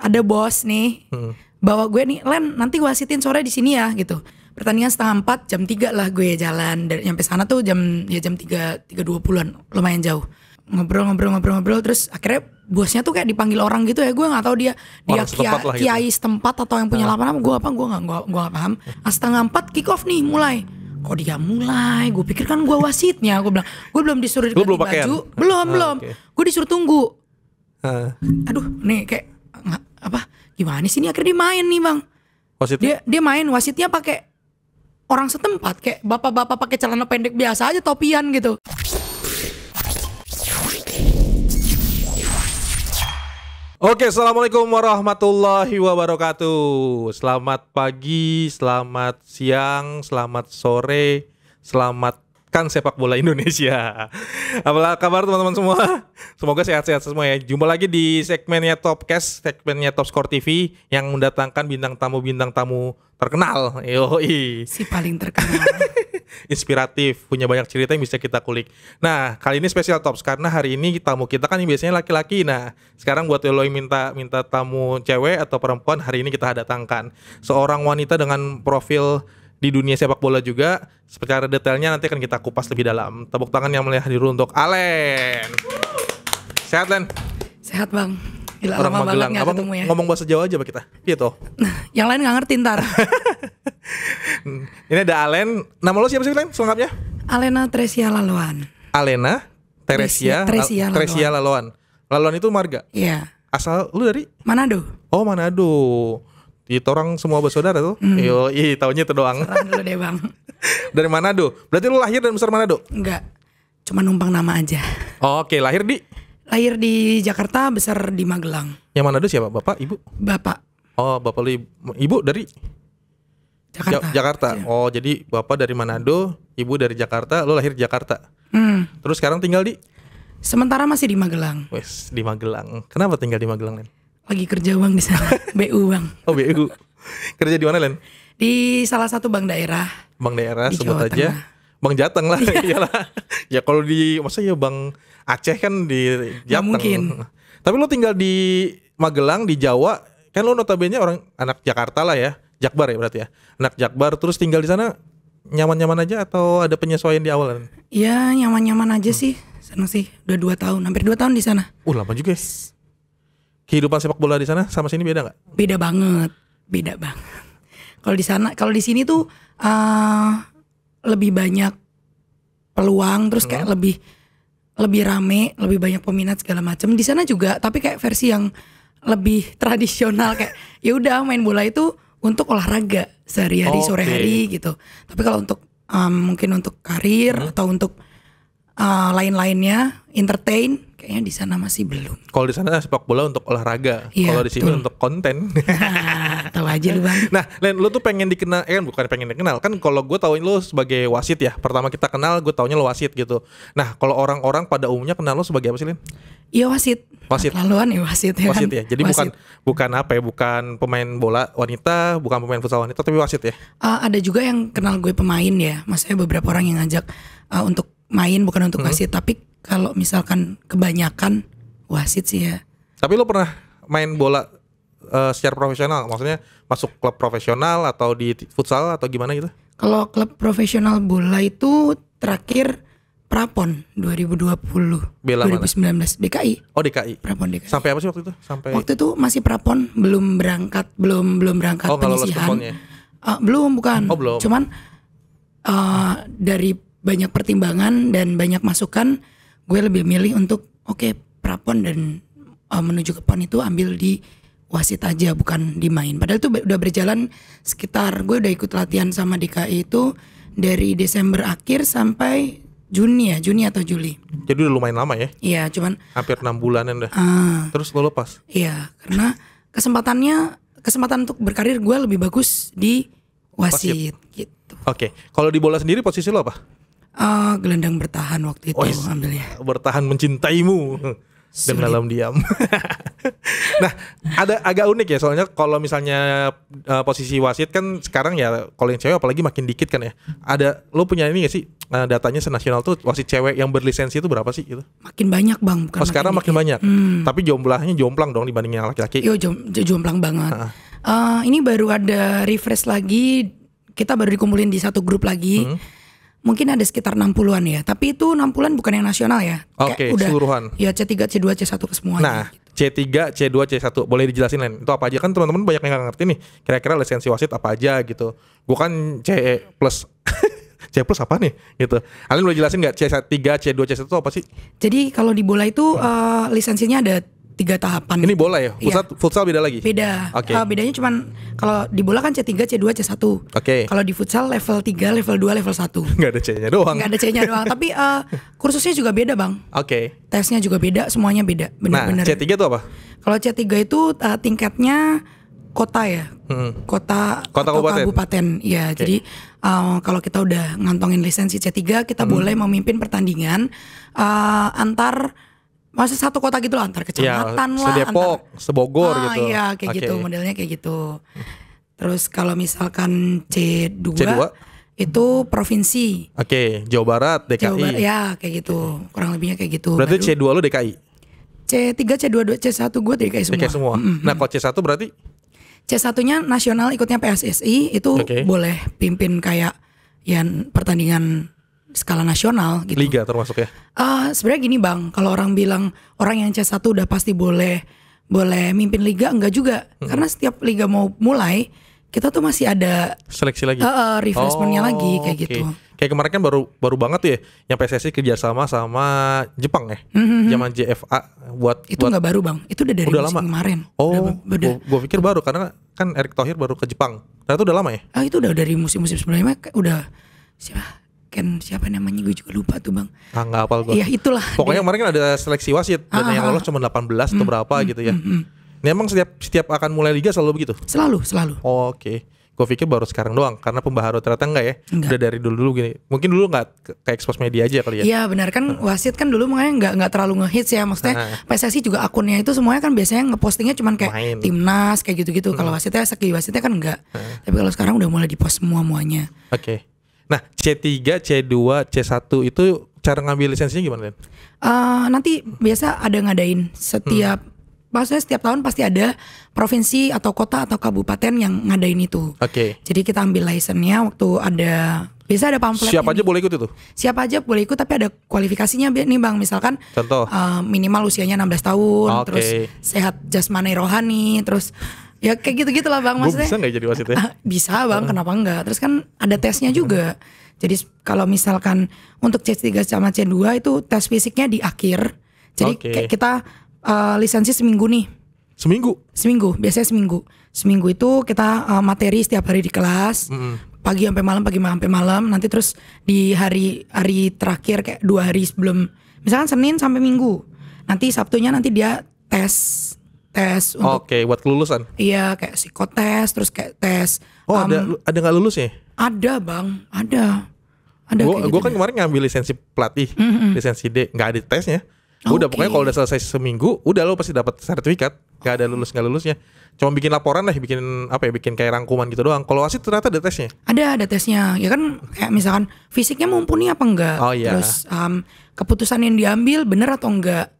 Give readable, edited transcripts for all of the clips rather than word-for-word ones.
ada bos nih bawa gue nih, Len nanti wasitin sore di sini ya gitu. Pertandingan 3:30, jam 3 lah gue jalan dari nyampe sana tuh jam 3:20-an, lumayan jauh. Ngobrol terus akhirnya bosnya tuh kayak dipanggil orang gitu ya, gue nggak tahu dia kiai setempat atau yang punya lapangan, gue nggak paham. 3:30 kick off nih mulai. Kok dia mulai? Gue pikir kan gue wasitnya. Gue bilang, gue belum disuruh ganti baju. Belum. Okay. Gue disuruh tunggu. Aduh, nih kayak gimana sih ini, akhirnya dia main nih bang. Wasitnya? Dia main, wasitnya pakai orang setempat, kayak bapak-bapak pakai celana pendek biasa aja, topian gitu. Oke, assalamualaikum warahmatullahi wabarakatuh. Selamat pagi, selamat siang, selamat sore, selamatkan sepak bola Indonesia. Apa kabar teman-teman semua? Semoga sehat-sehat semua ya. Jumpa lagi di segmennya Topcast, segmennya Top Score TV yang mendatangkan bintang tamu terkenal. Yoi. Si paling terkenal. Inspiratif, punya banyak cerita yang bisa kita kulik. Nah, kali ini spesial Tops karena hari ini tamu kita kan biasanya laki-laki. Nah, sekarang buat lo yang minta tamu cewek atau perempuan, hari ini kita datangkan seorang wanita dengan profil di dunia sepak bola juga. Secara detailnya nanti akan kita kupas lebih dalam. Tepuk tangan yang melihat dulu untuk Alen. Sehat, Len? Sehat, Bang. Gila, orang lama Magelang. banget gak ketemu ya. Ngomong bahasa Jawa aja Pak kita. Gitu. Yang lain gak ngerti ntar. Ini ada Alen. Nama lo siapa sih, Len? Selengkapnya? Alena Tresia Laloan. Alena Tresia Laloan. Laloan itu marga? Iya. Asal lu dari? Manado. Oh, Manado. Itu orang semua bersaudara tuh. Yoi, taunya itu doang. Serang dulu deh, Bang. Dari Manado. Berarti lu lahir dan besar Manado? Enggak. Cuma numpang nama aja. Oh, oke, lahir di Jakarta, besar di Magelang. Yang Manado siapa? Bapak, ibu? Bapak. Oh, bapak lu ibu dari Jakarta. Oh, jadi bapak dari Manado, ibu dari Jakarta, lu lahir di Jakarta. Terus sekarang tinggal di? Sementara masih di Magelang. Wes, di Magelang. Kenapa tinggal di Magelang, Len? Lagi kerja Bang di sana. BU Bang. Oh, BU. Kerja di mana, Len? Di salah satu bank daerah. Bank daerah, sebut Jawa aja. Tengah. Bang Jateng lah, iyalah. Ya kalau di masa ya Bang Aceh kan di Jateng. Mungkin. Tapi lo tinggal di Magelang, di Jawa, kan lo notabene orang anak Jakarta lah ya, Jakbar ya berarti ya. Anak Jakbar, terus tinggal di sana nyaman-nyaman aja atau ada penyesuaian di awal? Ya nyaman-nyaman aja sih, seneng sih. Udah 2 tahun, hampir 2 tahun di sana. Lama juga ya. Kehidupan sepak bola di sana sama sini beda nggak? Beda banget. Kalau di sini tuh lebih banyak peluang, terus kayak lebih rame, lebih banyak peminat segala macam. Di sana juga, tapi kayak versi yang lebih tradisional, kayak ya udah main bola itu untuk olahraga sehari-hari, sore hari gitu. Tapi kalau untuk mungkin untuk karir atau untuk lain-lainnya, entertain, kayaknya di sana masih belum. Kalau di sana sepak bola untuk olahraga, kalau di sini untuk konten. Tahu aja lu Bang. Nah, Len, lu tuh pengen dikenal, bukan pengen dikenal kan? Kalau gue tauin lu sebagai wasit ya. Pertama kita kenal, gue taunya lu wasit gitu. Nah, kalau orang-orang pada umumnya kenal lu sebagai apa sih, Len? Iya wasit. Laluan ya wasit ya. Wasit kan? Ya. Jadi bukan apa ya? Bukan pemain bola wanita, bukan pemain futsal wanita, tapi wasit ya. Ada juga yang kenal gue pemain ya. Maksudnya beberapa orang yang ngajak untuk main, bukan untuk wasit. Tapi kalau misalkan kebanyakan wasit sih ya. Tapi lu pernah main bola secara profesional? Maksudnya masuk klub profesional atau di futsal atau gimana gitu? Kalau klub profesional bola itu terakhir Prapon 2020. Bela 2019 mana? DKI. Oh, DKI. Prapon DKI. Sampai apa sih waktu itu? Waktu itu masih Prapon, belum berangkat penyisihan. Belum, bukan. Oh, belum. Cuman dari banyak pertimbangan dan banyak masukan, gue lebih milih untuk Prapon dan menuju ke PON itu ambil di wasit aja, bukan di main. Padahal itu udah berjalan sekitar, gue udah ikut latihan sama DKI itu dari Desember akhir sampai Juni atau Juli. Jadi udah lumayan lama ya? Iya, cuman hampir 6 bulanan dah. Terus lo lepas? Iya, karena kesempatan untuk berkarir gue lebih bagus di wasit gitu. Oke. Kalau di bola sendiri posisi lo apa? Gelandang bertahan waktu itu ambilnya. Bertahan mencintaimu dan dalam diam. Nah, ada agak unik ya soalnya kalau misalnya posisi wasit kan sekarang ya kalau yang cewek apalagi makin dikit kan ya. Ada lo punya ini gak sih datanya senasional tuh wasit cewek yang berlisensi itu berapa sih gitu? Makin banyak bang. Bukan Oh sekarang makin banyak. Tapi jumlahnya jomplang dong dibanding yang laki-laki. Yo jomplang banget. Ini baru ada refresh lagi. Kita baru dikumpulin di satu grup lagi. Mungkin ada sekitar 60-an ya. Tapi itu 60-an bukan yang nasional ya. Oke, keseluruhan. Ya C3, C2, C1 ke semuanya. Nah, gitu. C3, C2, C1 boleh dijelasin Len. Itu apa aja kan teman-teman banyak yang gak ngerti nih. Kira-kira lisensi wasit apa aja gitu. Gue kan C plus. C plus apa nih gitu. Kalian boleh jelasin gak C3, C2, C1 itu apa sih? Jadi kalau di bola itu lisensinya ada 3 tahapan. Ini bola ya? Futsal beda lagi? Beda. Okay. Bedanya cuman kalau di bola kan C3, C2, C1. Oke. Kalau di futsal level 3, level 2, level 1. Gak ada C-nya doang. Gak ada C-nya doang. Tapi kursusnya juga beda bang. Oke. Tesnya juga beda, semuanya beda. Benar-benar. Nah, C3 itu apa? Kalau C3 itu tingkatnya kota ya. Kota atau kabupaten. Ya, jadi kalau kita udah ngantongin lisensi C3, kita boleh memimpin pertandingan masih satu kota gitu loh, antar kecamatan ya, Sedepok, Sebogor gitu. Iya, kayak gitu, modelnya kayak gitu. Terus kalau misalkan C2 itu provinsi. Oke, Jawa Barat, DKI. Jawa Barat, ya kayak gitu. Kurang lebihnya kayak gitu. Berarti C2 lu DKI? C3, C2, C1 gue DKI semua. DKI semua. Nah, kalau C1 berarti? C1-nya nasional ikutnya PSSI, itu boleh pimpin kayak yang pertandingan skala nasional gitu. Liga termasuk ya? Sebenarnya gini bang, kalau orang bilang orang yang C1 udah pasti boleh mimpin liga, enggak juga. Karena setiap liga mau mulai, kita tuh masih ada seleksi lagi, refreshmentnya lagi kayak gitu. Kayak kemarin kan baru banget tuh ya, yang PSSI kerjasama sama Jepang ya, zaman JFA buat nggak baru bang, itu udah dari musim kemarin. Oh, gue pikir baru karena kan Erick Thohir baru ke Jepang. Nah itu udah lama ya? Itu udah dari musim-musim sebelumnya, udah siapa namanya gue juga lupa tuh bang. Nggak hafal gue. Iya itulah. Pokoknya kemarin kan ada seleksi wasit dan yang lolos cuma 18 atau berapa gitu ya. Ini emang setiap akan mulai liga selalu begitu? Selalu. Oke. Gue pikir baru sekarang doang karena pembaharu ternyata enggak ya. Udah dari dulu gini. Mungkin dulu nggak ke expose media aja kali ya. Iya benar kan wasit kan dulu makanya nggak terlalu ngehits ya. Maksudnya PSSI juga akunnya itu semuanya kan biasanya ngepostingnya cuman kayak timnas kayak gitu-gitu. Kalau wasitnya segi wasitnya kan enggak. Tapi kalau sekarang udah mulai dipost semuanya. Oke. Nah C3, C2, C1 itu cara ngambil lisensinya gimana Len? Nanti biasa ada ngadain maksudnya setiap tahun pasti ada provinsi atau kota atau kabupaten yang ngadain itu. Oke. Jadi kita ambil lisensinya waktu biasa ada pamflet. Siapa aja boleh ikut itu? Siapa aja boleh ikut tapi ada kualifikasinya nih bang. Misalkan contoh minimal usianya 16 tahun, terus sehat jasmani rohani, terus ya kayak gitu-gitu lah bang maksudnya. Bisa gak jadi wasit ya? Bisa bang, kenapa enggak? Terus kan ada tesnya juga. Jadi kalau misalkan untuk C3 sama C2 itu tes fisiknya di akhir. Jadi kayak kita lisensi seminggu nih. Seminggu, biasanya seminggu. Seminggu itu kita materi setiap hari di kelas. Pagi sampai malam. Nanti terus di hari terakhir kayak 2 hari sebelum, misalkan Senin sampai Minggu. Nanti Sabtunya nanti dia tes untuk buat kelulusan. Iya, kayak psikotes, terus kayak tes. Ada nggak lulus ya? Ada bang, ada. Gue kan kemarin ngambil lisensi pelatih, lisensi D, nggak ada tesnya. Udah pokoknya kalau udah selesai seminggu, udah lo pasti dapat sertifikat. Nggak ada lulus nggak lulusnya. Cuma bikin laporan lah, bikin kayak rangkuman gitu doang. Kalau wasit ternyata ada tesnya. Ada tesnya. Ya kan kayak misalkan fisiknya mumpuni apa enggak. Terus keputusan yang diambil benar atau enggak.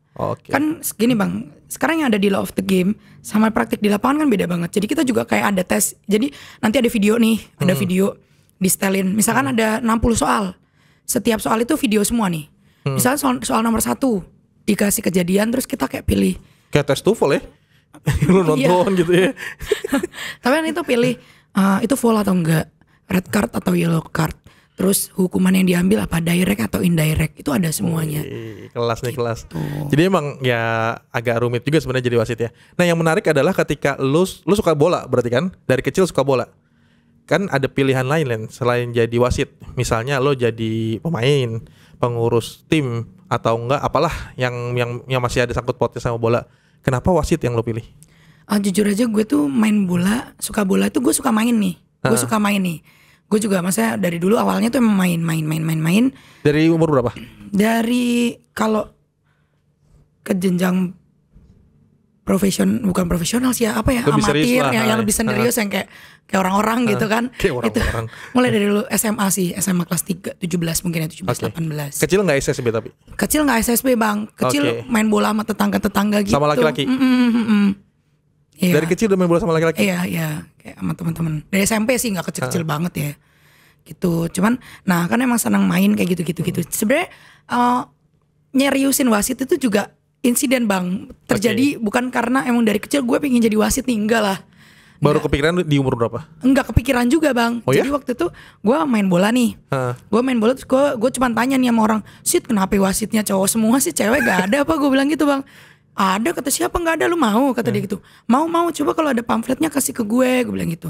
Kan gini bang, sekarang yang ada di Law of the Game sama praktik di lapangan kan beda banget. Jadi kita juga kayak ada tes. Jadi nanti ada video nih, ada video di setelin. Misalkan ada 60 soal. Setiap soal itu video semua nih. Misalnya soal nomor 1 dikasih kejadian terus kita kayak pilih. Kayak tes TOEFL ya? Lu nonton gitu ya. Tapi kan itu pilih itu full atau enggak, red card atau yellow card. Terus hukuman yang diambil apa, direct atau indirect, itu ada semuanya. Kelas nih gitu. Kelas. Jadi emang ya agak rumit juga sebenarnya jadi wasit ya. Nah yang menarik adalah ketika lu suka bola berarti kan? Dari kecil suka bola. Kan ada pilihan lain Len selain jadi wasit. Misalnya lo jadi pemain, pengurus tim atau enggak apalah yang masih ada sangkut pautnya sama bola. Kenapa wasit yang lo pilih? Jujur aja gue tuh main bola, suka bola tuh gue suka main nih. Gue juga maksudnya dari dulu awalnya tuh emang main. Dari umur berapa? Dari kalau ke jenjang bukan profesional sih ya, apa ya, Lebih amatir serius lah, yang lebih serius yang kayak orang-orang gitu kan. Kayak Itu orang-orang. mulai dari dulu SMA sih, SMA kelas 3, 17 mungkin ya, 17 18. Kecil nggak SSB tapi? Kecil nggak SSB bang, kecil Oke. main bola sama tetangga-tetangga gitu. Sama laki-laki? Iya. Dari kecil udah main bola sama laki-laki? Iya, kayak sama teman-teman. Dari SMP sih nggak kecil-kecil banget ya. Gitu. Cuman, nah kan emang senang main kayak gitu. Sebenarnya nyeriusin wasit itu juga insiden bang. Terjadi bukan karena emang dari kecil gue pengen jadi wasit nih, enggak lah. Baru kepikiran di umur berapa? Enggak kepikiran juga bang. Oh, Jadi ya? waktu itu gue main bola nih. Gue main bola terus gue cuma tanya nih sama orang, "Sit, kenapa wasitnya cowok semua sih, cewek gak ada apa?" Gue bilang gitu bang. Ada, kata siapa, nggak ada, lu mau, kata dia gitu. Mau, coba kalau ada pamfletnya kasih ke gue bilang gitu.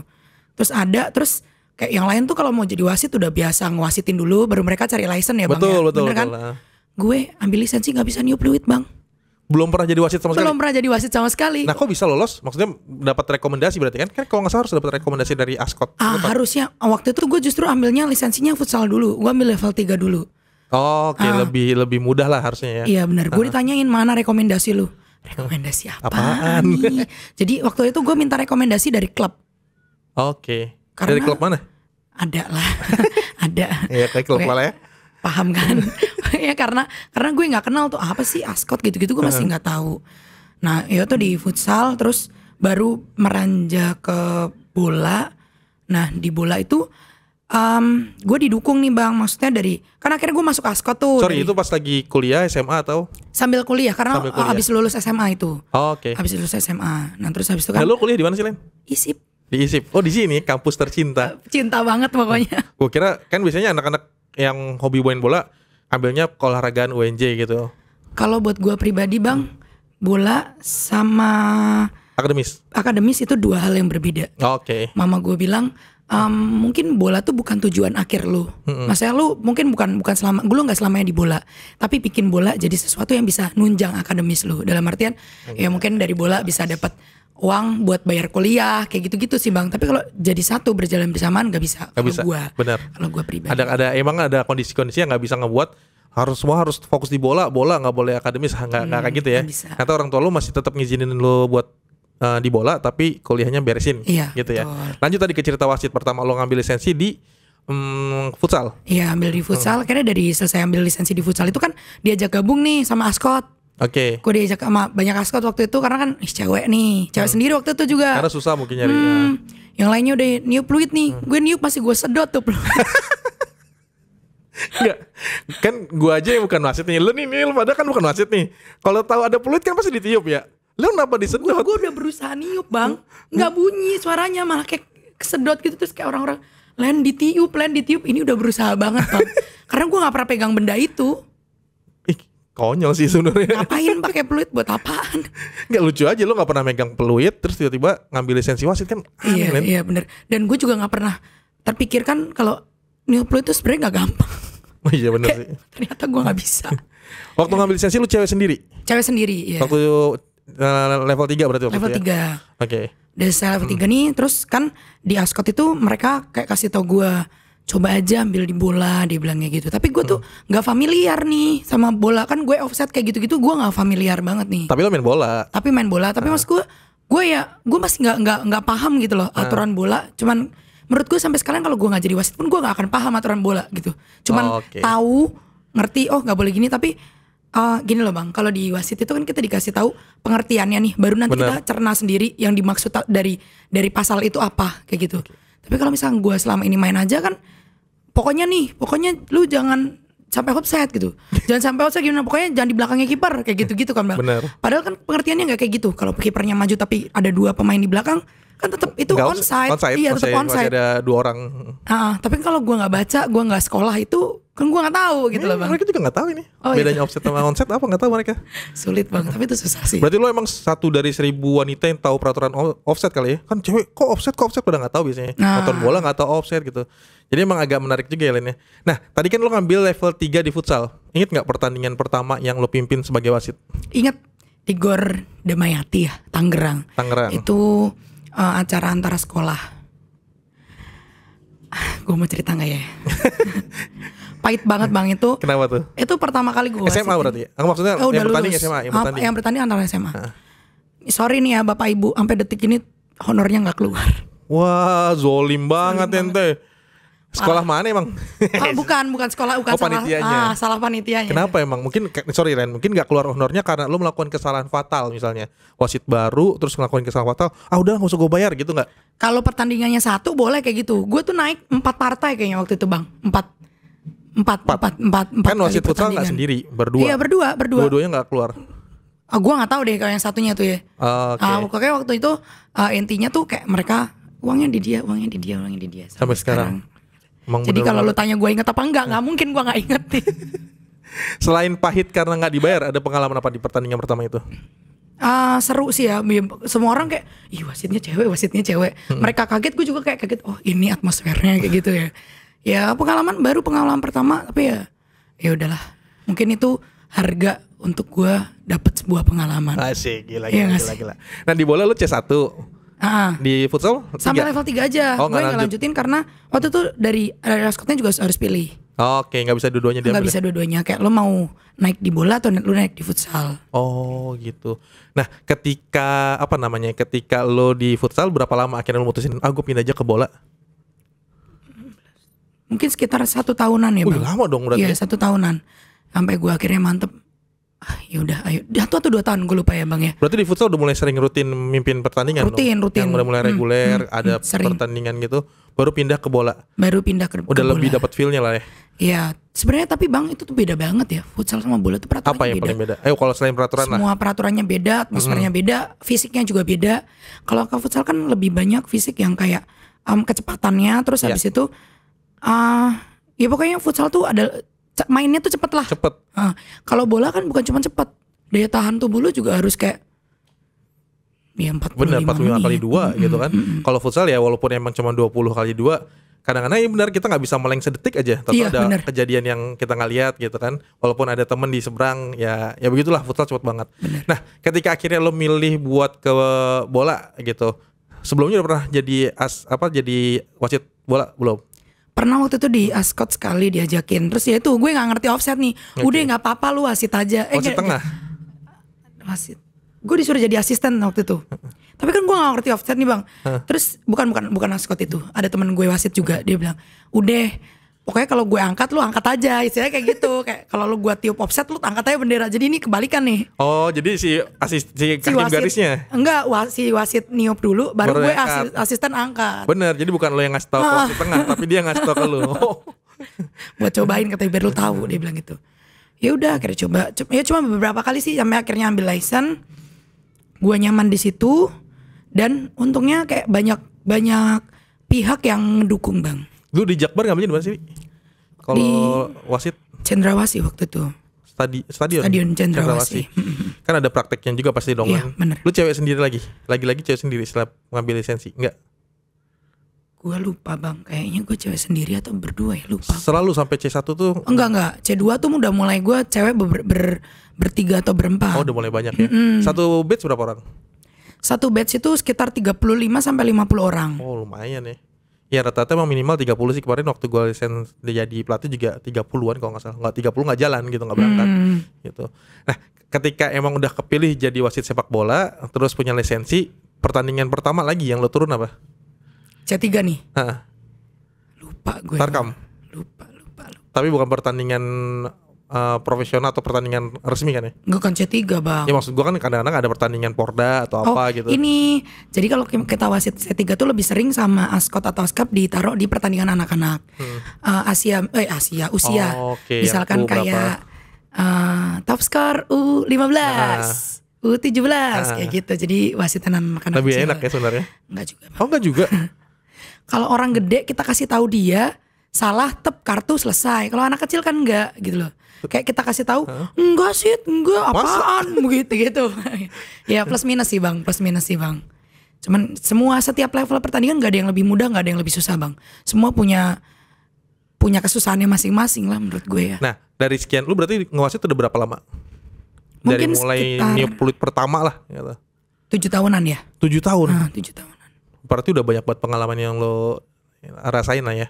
Terus ada, terus kayak yang lain tuh kalau mau jadi wasit udah biasa ngewasitin dulu, baru mereka cari license ya bang. Betul. Bener kan? Gue ambil lisensi nggak bisa niup fluid bang. Belum pernah jadi wasit sama sekali? Belum pernah jadi wasit sama sekali. Nah kok bisa lolos? Maksudnya dapat rekomendasi berarti kan? Kan kalau nggak salah harus dapat rekomendasi dari Ascot. Harusnya waktu itu gue justru ambilnya lisensinya futsal dulu. Gue ambil level 3 dulu. Oke, lebih mudah lah harusnya ya. Iya benar. Gue ditanyain mana rekomendasi lu. Rekomendasi Apaan? nih? Jadi waktu itu gue minta rekomendasi dari klub. Oke. Karena- Dari klub mana? Ada lah. Ada. Iya kayak klub Oke. malah ya. Paham kan? Ya karena gue nggak kenal tuh apa sih Ascot gitu-gitu, gue masih nggak tahu. Nah itu tuh di futsal, terus baru meranjak ke bola. Nah di bola itu gue didukung nih bang, maksudnya dari kan akhirnya gue masuk Ascot tuh. Sorry, itu pas lagi kuliah SMA atau? Sambil kuliah karena Sambil kuliah. abis lulus SMA itu. Oke. Abis lulus SMA. Nah terus habis itu Nah, kan lu kuliah di mana sih, Len? ISIP. Di ISIP. Oh, di sini kampus tercinta. Cinta banget pokoknya. Gue kira kan biasanya anak-anak yang hobi main bola ambilnya keolahragaan UNJ gitu. Kalau buat gue pribadi bang, bola sama akademis itu dua hal yang berbeda. Oke. Mama gue bilang mungkin bola tuh bukan tujuan akhir lu. Maksudnya lu mungkin bukan selama lu nggak selamanya di bola, tapi bikin bola jadi sesuatu yang bisa nunjang akademis lu. Dalam artian ya mungkin dari bola bisa dapat uang buat bayar kuliah kayak gitu-gitu sih bang. Tapi kalau jadi satu berjalan bersamaan nggak bisa. Nggak bisa. Benar. Kalau gue pribadi. Emang ada kondisi-kondisi yang nggak bisa ngebuat semua harus fokus di bola nggak boleh akademis, nggak kayak gitu ya. Nggak bisa. Atau orang tua lu masih tetap ngizinin lu buat di bola tapi kuliahnya beresin, Iya, gitu ya. betul. Lanjut tadi ke cerita wasit, pertama lo ngambil lisensi di futsal. Iya ambil di futsal. Karena dari selesai ambil lisensi di futsal itu kan diajak gabung nih sama Ascot. Oke. Gue diajak sama banyak Ascot waktu itu karena kan cewek nih, cewek sendiri waktu itu juga. Karena susah mungkin nyari. Yang lainnya udah niup fluid nih, gue niup masih gue sedot tuh fluid. Enggak. Kan gua aja yang bukan wasit nih. Lu pada kan bukan wasit nih. Kalau tahu ada peluit kan pasti ditiup ya. Lu kenapa disedot? Gue udah berusaha niup bang, nggak bunyi suaranya, malah kayak kesedot gitu. Terus kayak orang-orang Len ditiup. Ini udah berusaha banget bang. Karena gue nggak pernah pegang benda itu. Ih, konyol sih sebenarnya. Ngapain pakai peluit buat apaan? Nggak lucu aja lu nggak pernah megang peluit terus tiba-tiba ngambil lisensi wasit kan aneh, Len. Iya bener. Dan gue juga nggak pernah terpikirkan kalau niup peluit itu sebenarnya nggak gampang. Oh iya bener sih. Ternyata gue nggak bisa. Waktu ngambil lisensi lu cewek sendiri? Cewek sendiri ya. Waktu level 3 berarti waktu Level itu ya? 3. Oke. Dari saya level 3 nih, terus kan di Ascot itu mereka kayak kasih tau gue, coba aja ambil di bola, dia bilangnya gitu. Tapi gue tuh nggak familiar nih sama bola, kan gue offset kayak gitu-gitu, gue nggak familiar banget nih. Tapi lo main bola. Tapi mas gue masih nggak paham gitu loh aturan bola. Cuman menurut gue sampai sekarang kalau gue nggak jadi wasit pun gue nggak akan paham aturan bola gitu. Cuman tahu, ngerti, oh nggak boleh gini. Tapi gini loh bang, kalau di wasit itu kan kita dikasih tahu pengertiannya nih, baru nanti kita cerna sendiri yang dimaksud dari pasal itu apa kayak gitu. Tapi kalau misalnya gue selama ini main aja kan, pokoknya lu jangan sampai offside gitu, jangan sampai offside gimana, pokoknya jangan di belakangnya kiper kayak gitu kan bang. Bener. Padahal kan pengertiannya nggak kayak gitu. Kalau kipernya maju tapi ada 2 pemain di belakang kan tetap itu onside. Iya tetap onside. Masih ada 2 orang. Tapi kalau gue nggak baca, gue nggak sekolah itu kan gue nggak tahu gitu loh bang. Mereka juga nggak tahu ini. Bedanya offset sama onside apa nggak tahu mereka. Sulit bang, tapi itu susah sih. Berarti lo emang satu dari 1000 wanita yang tahu peraturan offset kali ya? Kan cewek kok offset pada nggak tahu biasanya. Nonton bola nggak tahu offset gitu. Jadi emang agak menarik juga ya Len ya. Nah tadi kan lo ngambil level 3 di futsal. Ingat nggak pertandingan pertama yang lo pimpin sebagai wasit? Ingat di Gor Damayati ya, Tangerang. Itu acara antara sekolah. Gue mau cerita nggak ya? Pahit banget bang itu. Kenapa tuh? Itu pertama kali gue SMA berarti ya? Maksudnya yang bertanding SMA? Yang bertanding antara SMA. sorry nih ya Bapak Ibu, sampai detik ini honornya nggak keluar. Wah, zolim banget ente. Sekolah mana emang? Bukan sekolah, bukan panitianya. salah panitianya. Kenapa emang? Mungkin sorry Ren, mungkin nggak keluar honornya karena lo melakukan kesalahan fatal misalnya. Wasit baru terus ngelakuin kesalahan fatal. Udah nggak usah gue bayar gitu nggak? Kalau pertandingannya 1 boleh kayak gitu. Gue tuh naik 4 partai kayaknya waktu itu bang. 4 Kan wasit futsal nggak sendiri, berdua. Iya berdua. Dua-duanya nggak keluar. Gue nggak tahu deh kalau yang satunya tuh ya. Pokoknya waktu itu intinya tuh kayak mereka uangnya di dia. Sampai sekarang. Jadi kalau lu tanya gue inget apa enggak mungkin gue nggak inget nih. Selain pahit karena nggak dibayar, ada pengalaman apa di pertandingan pertama itu? Seru sih ya. Semua orang kayak, ih wasitnya cewek. Mereka kaget, gue juga kayak kaget. Oh ini atmosfernya kayak gitu ya. Ya pengalaman pertama, tapi ya udahlah. Mungkin itu harga untuk gue dapet sebuah pengalaman. Asik, gila. Nah di bola lu C1. Di futsal? Sampai level 3 aja. Gue gak lanjutin karena waktu itu dari raskotnya juga harus pilih. Oke, gak bisa dua-duanya diambil. Gak bisa dua-duanya. Kayak lo mau naik di bola atau lo naik di futsal. Oh gitu. Nah ketika ketika lo di futsal berapa lama akhirnya lo mutusin gue pindah aja ke bola? Mungkin sekitar 1 tahunan ya bang. Lama dong berarti. Iya 1 tahunan. Sampai gue akhirnya mantep. Yaudah ayo. 1 atau 2 tahun gue lupa ya bang ya. Berarti di futsal udah mulai sering rutin mimpin pertandingan. Rutin. Yang udah mulai reguler, ada pertandingan gitu. Baru pindah ke bola. Udah lebih dapat feel-nya lah ya. Iya. Sebenarnya tapi bang itu tuh beda banget ya. Futsal sama bola tuh peraturannya beda. Apa yang paling beda? Kalau selain peraturan semua peraturannya beda, atmosfernya beda, fisiknya juga beda. Kalau ke futsal kan lebih banyak fisik yang kayak kecepatannya. Terus habis itu ya pokoknya futsal tuh ada mainnya tuh cepet lah. Kalau bola kan bukan cuma cepet, daya tahan tubuh lu juga harus kayak 45 kali 2 gitu kan. Kalau futsal ya walaupun emang cuma 20 kali 2, kadang-kadang ya benar kita nggak bisa meleng sedetik aja. Tentu ada kejadian yang kita nggak lihat gitu kan. Walaupun ada temen di seberang ya begitulah, futsal cepet banget. Nah ketika akhirnya lo milih buat ke bola gitu, sebelumnya udah pernah jadi jadi wasit bola belum? Pernah waktu itu di Ascot sekali diajakin. Terus ya itu gue gak ngerti offset nih. Udah gak apa-apa lu wasit aja. Wasit tengah? Wasit. Gue disuruh jadi asisten waktu itu. Tapi kan gue gak ngerti offset nih bang. Terus bukan Ascot itu. Ada temen gue wasit juga. Dia bilang udah pokoknya kalau gue angkat lu angkat aja. Istilahnya kayak gitu. Kayak kalau lu gue tiup offset lu angkat aja bendera. Jadi ini kebalikan nih. Oh jadi si kaki garisnya? Enggak, si wasit niup dulu baru gue asisten angkat. Bener, jadi bukan lo yang ngasih tau ke wasit tengah, tapi dia ngasih tau ke lo. Buat cobain katanya biar lu tahu, dia bilang gitu. Ya udah akhirnya coba. Ya cuma beberapa kali sih sampai akhirnya ambil license. Gue nyaman di situ dan untungnya kayak banyak pihak yang ngedukung bang. Lu di Jakbar ngambilnya di mana sih? Kalau wasit? Cendrawasih waktu itu. Stadion Cendrawasih. Kan ada prakteknya juga pasti dong. Iya, bener. Lu cewek sendiri lagi cewek sendiri setelah ngambil lisensi? Enggak? Gue lupa bang, kayaknya gue cewek sendiri atau berdua ya, lupa. Selalu sampai C1 tuh? Enggak, C2 tuh udah mulai gue cewek bertiga atau berempat. Oh udah mulai banyak ya. Satu batch berapa orang? Satu batch itu sekitar 35 sampai 50 orang. Oh lumayan ya. Ya rata-rata emang minimal 30 sih. Kemarin waktu gue lisensi jadi pelatih juga 30-an kalau gak salah. Nggak 30 gak jalan gitu, gak berangkat gitu. Nah ketika emang udah kepilih jadi wasit sepak bola, terus punya lisensi, pertandingan pertama lagi yang lo turun apa? C3 nih. Lupa gue. Tarkam? Lupa. Tapi bukan pertandingan profesional atau pertandingan resmi kan ya? Enggak kan C3 bang. Ya maksud gue kan kadang-kadang ada pertandingan Porda atau apa gitu. Ini jadi kalau kita wasit C3 tuh lebih sering sama Ascot atau Askap ditaruh di pertandingan anak-anak. Usia. Misalkan kayak top score U15, U17 kayak gitu. Jadi wasitan anak-anak. Lebih enak ya sebenarnya? Enggak juga bang. Oh enggak juga? Kalau orang gede kita kasih tahu dia salah, tep kartu selesai. Kalau anak kecil kan enggak gitu loh. Kayak kita kasih tahu, enggak apaan begitu gitu. Ya plus minus sih bang. Cuman setiap level pertandingan nggak ada yang lebih mudah, nggak ada yang lebih susah bang. Semua punya kesusahannya masing-masing lah menurut gue ya. Nah dari sekian lu berarti ngewasit udah berapa lama? Dari Mungkin mulai niup peluit pertama lah. Gitu. 7 tahunan ya. 7 tahun. 7 tahunan. Berarti udah banyak banget pengalaman yang lo rasain lah ya.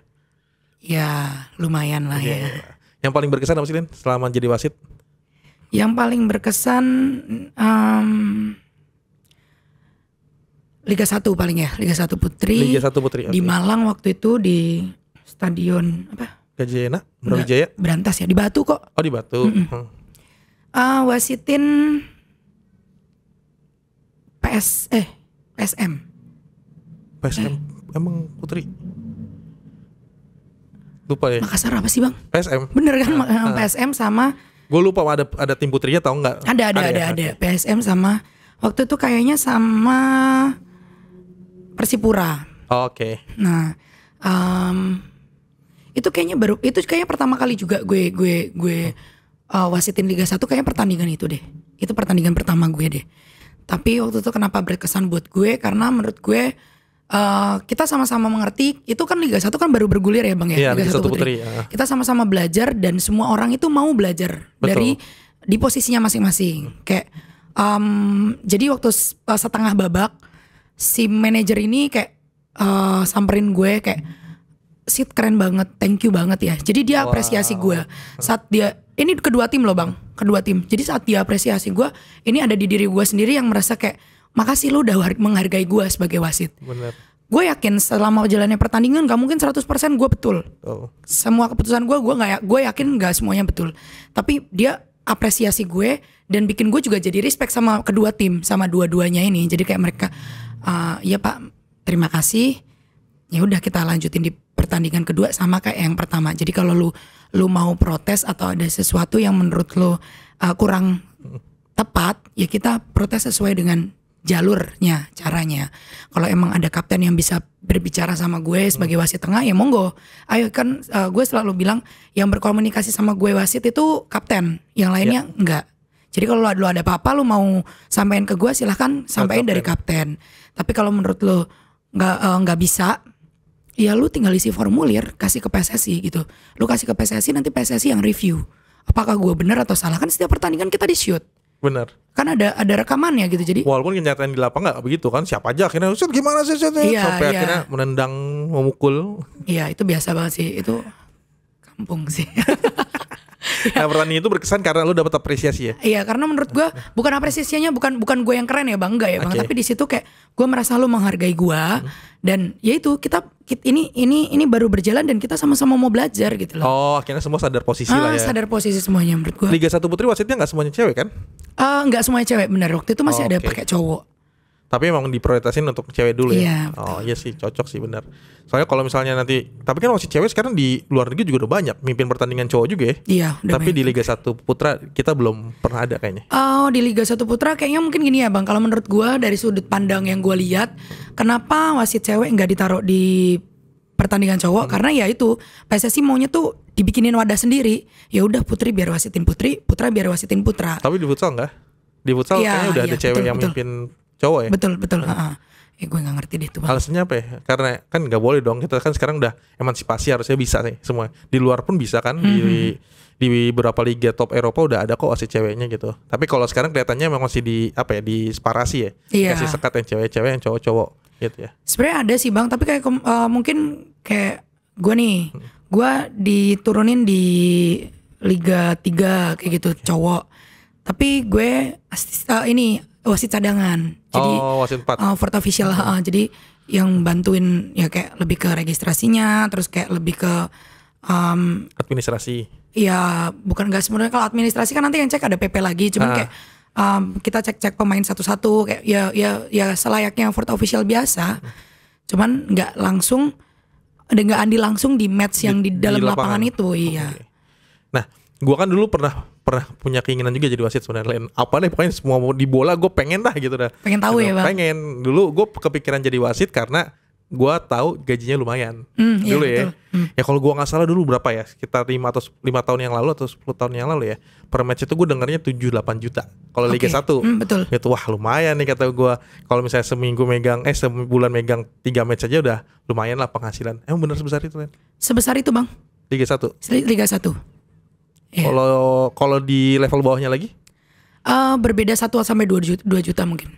Ya lumayan lah ya. Yang paling berkesan apa sih Lin selama jadi wasit? Yang paling berkesan Liga 1 paling ya, Liga 1 Putri. Liga 1 Putri. Di Malang waktu itu di stadion apa? Gajayana, Brawijaya. Berantas ya, di Batu kok. Oh, di Batu. Wasitin PSM. PSM emang Putri. Lupa ya. Makassar apa sih, Bang? PSM. Bener kan PSM sama Gue lupa ada tim putrinya tahu nggak? Ada. PSM sama waktu itu kayaknya sama Persipura. Oh, oke. Nah, itu kayaknya pertama kali juga gue wasitin Liga 1 kayaknya pertandingan itu deh. Itu pertandingan pertama gue deh. Tapi waktu itu kenapa berkesan buat gue karena menurut gue kita sama-sama mengerti itu kan Liga 1 kan baru bergulir ya Bang ya, Liga 1 Putri. Kita sama-sama belajar dan semua orang itu mau belajar. Betul. Dari di posisinya masing-masing. Kayak jadi waktu setengah babak si manajer ini kayak samperin gue kayak Sid keren banget, thank you banget ya. Jadi dia apresiasi gue saat dia ini kedua tim loh Bang, kedua tim. Jadi saat dia apresiasi gue, ini ada di diri gue sendiri yang merasa kayak makasih lu udah menghargai gue sebagai wasit. Bener. Gue yakin selama jalannya pertandingan gak mungkin 100% gue betul. Semua keputusan gue yakin gak semuanya betul. Tapi dia apresiasi gue dan bikin gue juga jadi respect sama kedua tim, sama dua-duanya ini. Jadi kayak mereka ya Pak, terima kasih. Ya udah kita lanjutin di pertandingan kedua sama kayak yang pertama. Jadi kalau lu mau protes atau ada sesuatu yang menurut lu kurang tepat, ya kita protes sesuai dengan jalurnya, caranya. Kalau emang ada kapten yang bisa berbicara sama gue sebagai wasit tengah, ya monggo. Ayo kan gue selalu bilang yang berkomunikasi sama gue wasit itu kapten, yang lainnya enggak. Jadi kalau lu ada apa-apa lu mau sampein ke gue silahkan sampein dari kapten. Tapi kalau menurut lu nggak bisa, ya lu tinggal isi formulir kasih ke PSSI gitu. Lu kasih ke PSSI, nanti PSSI yang review apakah gue benar atau salah. Kan setiap pertandingan kita di shoot. Benar. Kan ada rekamannya gitu. Jadi walaupun kenyataan di lapangan nggak begitu kan, siapa aja akhirnya Ustaz gimana sih sampai akhirnya menendang, memukul. Iya, itu biasa banget sih, itu kampung sih. Nah, pertandingan itu berkesan karena lu dapat apresiasi ya. Iya, karena menurut gue bukan apresiasinya bukan gue yang keren ya Bang, enggak ya Bang, tapi di situ kayak gue merasa lu menghargai gue dan ya itu kita ini baru berjalan dan kita sama-sama mau belajar gitu loh. Oh, akhirnya semua sadar posisi lah ya. Sadar posisi semuanya menurut gue. Liga 1 Putri wasitnya nggak semuanya cewek kan? Enggak semuanya cewek, benar. Waktu itu masih ada pakai cowok. Tapi emang diprioritasin untuk cewek dulu ya. Iya, oh iya sih, cocok sih benar. Soalnya kalau misalnya nanti, tapi kan wasit cewek sekarang di luar negeri juga udah banyak mimpin pertandingan cowok juga ya. Iya, udah tapi banyak. Di Liga 1 Putra kita belum pernah ada kayaknya. Oh, di Liga 1 Putra kayaknya mungkin gini ya Bang. Kalau menurut gue dari sudut pandang yang gue lihat, kenapa wasit cewek nggak ditaruh di pertandingan cowok? Karena ya itu PSSI maunya tuh dibikinin wadah sendiri. Ya udah Putri biar wasitin Putri, Putra biar wasitin Putra. Tapi di futsal enggak? Di futsal kayaknya udah ada cewek yang mimpin cowok ya? Betul. Gue gak ngerti deh tuh Bang. Alasannya apa ya? Karena kan gak boleh dong. Kita kan sekarang udah emansipasi, harusnya bisa nih semua. Di luar pun bisa kan. Di beberapa liga top Eropa udah ada kok wasit ceweknya gitu. Tapi kalau sekarang kelihatannya memang masih di separasi ya. Iya. Kasih sekat yang cewek-cewek, yang cowok-cowok gitu ya. Sebenarnya ada sih Bang, tapi kayak mungkin kayak gue nih, gue diturunin di Liga 3 kayak gitu cowok. Tapi gue ini wasit cadangan. Jadi wasit 4. Fourth official, jadi yang bantuin ya kayak lebih ke registrasinya, terus kayak lebih ke administrasi. Ya bukan nggak sebenarnya, kalau administrasi kan nanti yang cek ada PP lagi, cuman kayak kita cek pemain satu-satu kayak ya selayaknya fourth official biasa. Cuman nggak andi langsung di match yang di dalam lapangan itu. Iya. Okay. Nah, gua kan dulu pernah punya keinginan juga jadi wasit sebenarnya. Apa deh pokoknya semua di bola gue pengen dah gitu dah. Pengen tahu gitu, ya Bang. Pengen. Dulu gue kepikiran jadi wasit karena gue tahu gajinya lumayan. Dulu iya, ya. Ya kalau gue nggak salah dulu berapa ya? Sekitar 5 tahun yang lalu atau 10 tahun yang lalu ya. Per match itu gue dengarnya 7-8 juta. Kalau Liga 1. Betul. Itu wah lumayan nih kata gue. Kalau misalnya sebulan megang 3 match aja udah lumayan lah penghasilan. Emang bener sebesar itu kan? Sebesar itu Bang. Liga 1. Liga 1. Yeah. Kalau di level bawahnya lagi? Berbeda 1 sampai 2 juta mungkin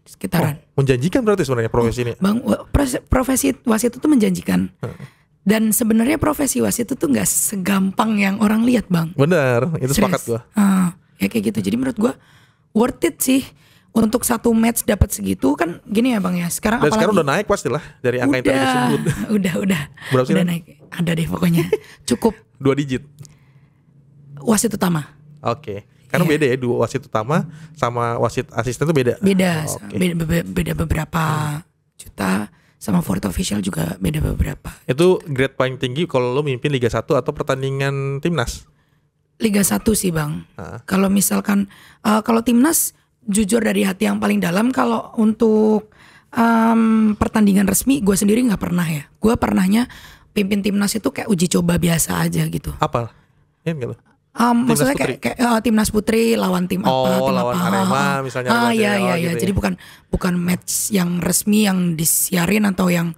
sekitaran. Menjanjikan berarti sebenarnya profesi ini. Bang, profesi wasit itu menjanjikan. Dan sebenarnya profesi wasit itu nggak segampang yang orang lihat Bang. Bener, itu sepakat gue. Ya kayak gitu. Jadi menurut gue worth it sih. untuk satu match dapat segitu kan gini ya Bang ya. Sekarang Dan apalagi sekarang udah naik pastilah dari angka yang tadi disebut. udah. Berapa sih, Udah Lan? naik. Ada deh pokoknya. Cukup 2 digit. wasit utama. Oke. Karena Iya. beda ya, 2 wasit utama sama wasit asisten itu beda. Beda. Oke. Beda beberapa juta, sama fourth official juga beda beberapa. Itu grade paling tinggi kalau lo mimpin Liga 1 atau pertandingan timnas? Liga 1 sih Bang. Ah. Kalau misalkan kalau timnas jujur dari hati yang paling dalam, kalau untuk pertandingan resmi gue sendiri nggak pernah ya. Gue pernahnya pimpin timnas itu kayak uji coba biasa aja gitu. Apa? Ingat nggak lo? Maksudnya Putri? kayak timnas putri lawan tim apa, tim lawan apa. Arema misalnya. lawan Iya Jawa iya. gitu ya. Jadi bukan match yang resmi yang disiarin atau yang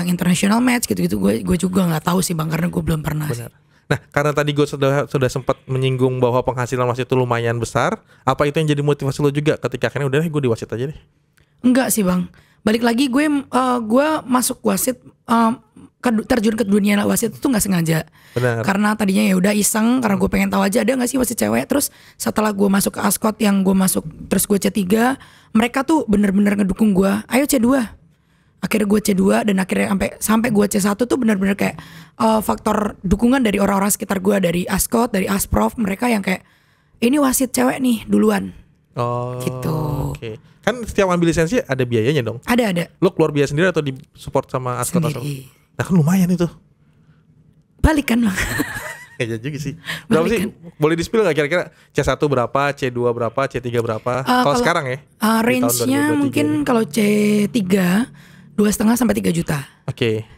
international match gitu-gitu. Gue juga nggak tahu sih Bang, karena gue belum pernah. Benar. Nah, karena tadi gue sudah sempat menyinggung bahwa penghasilan wasit itu lumayan besar, apa itu yang jadi motivasi lo juga ketika akhirnya udah gue di wasit aja deh? Enggak sih Bang. Balik lagi gue masuk wasit, terjun ke dunia wasit itu nggak sengaja. Benar. Karena tadinya ya udah iseng, karena gue pengen tahu aja ada nggak sih wasit cewek. Terus setelah gue masuk ke Ascot yang gue masuk, terus gue C3, mereka tuh bener-bener ngedukung gue. Ayo C2. Akhirnya gue C2 dan akhirnya sampai gue C1 tuh bener-bener kayak faktor dukungan dari orang-orang sekitar gue, dari Ascot, dari Asprof, mereka yang kayak ini wasit cewek nih duluan. Oh, Gitu. Oke. Kan setiap ambil lisensi ada biayanya dong. Ada. Lo keluar biaya sendiri atau di support sama Ascot atau? Sendiri. Nah kan lumayan itu. Balik kan Bang. Kayaknya juga sih. Berapa Balik sih? Boleh di-spill nggak kira-kira C1 berapa, C2 berapa, C3 berapa? Kalau sekarang ya? Di tahun Range-nya 2023 mungkin ini. kalau C3 2,5 sampai 3 juta. Oke.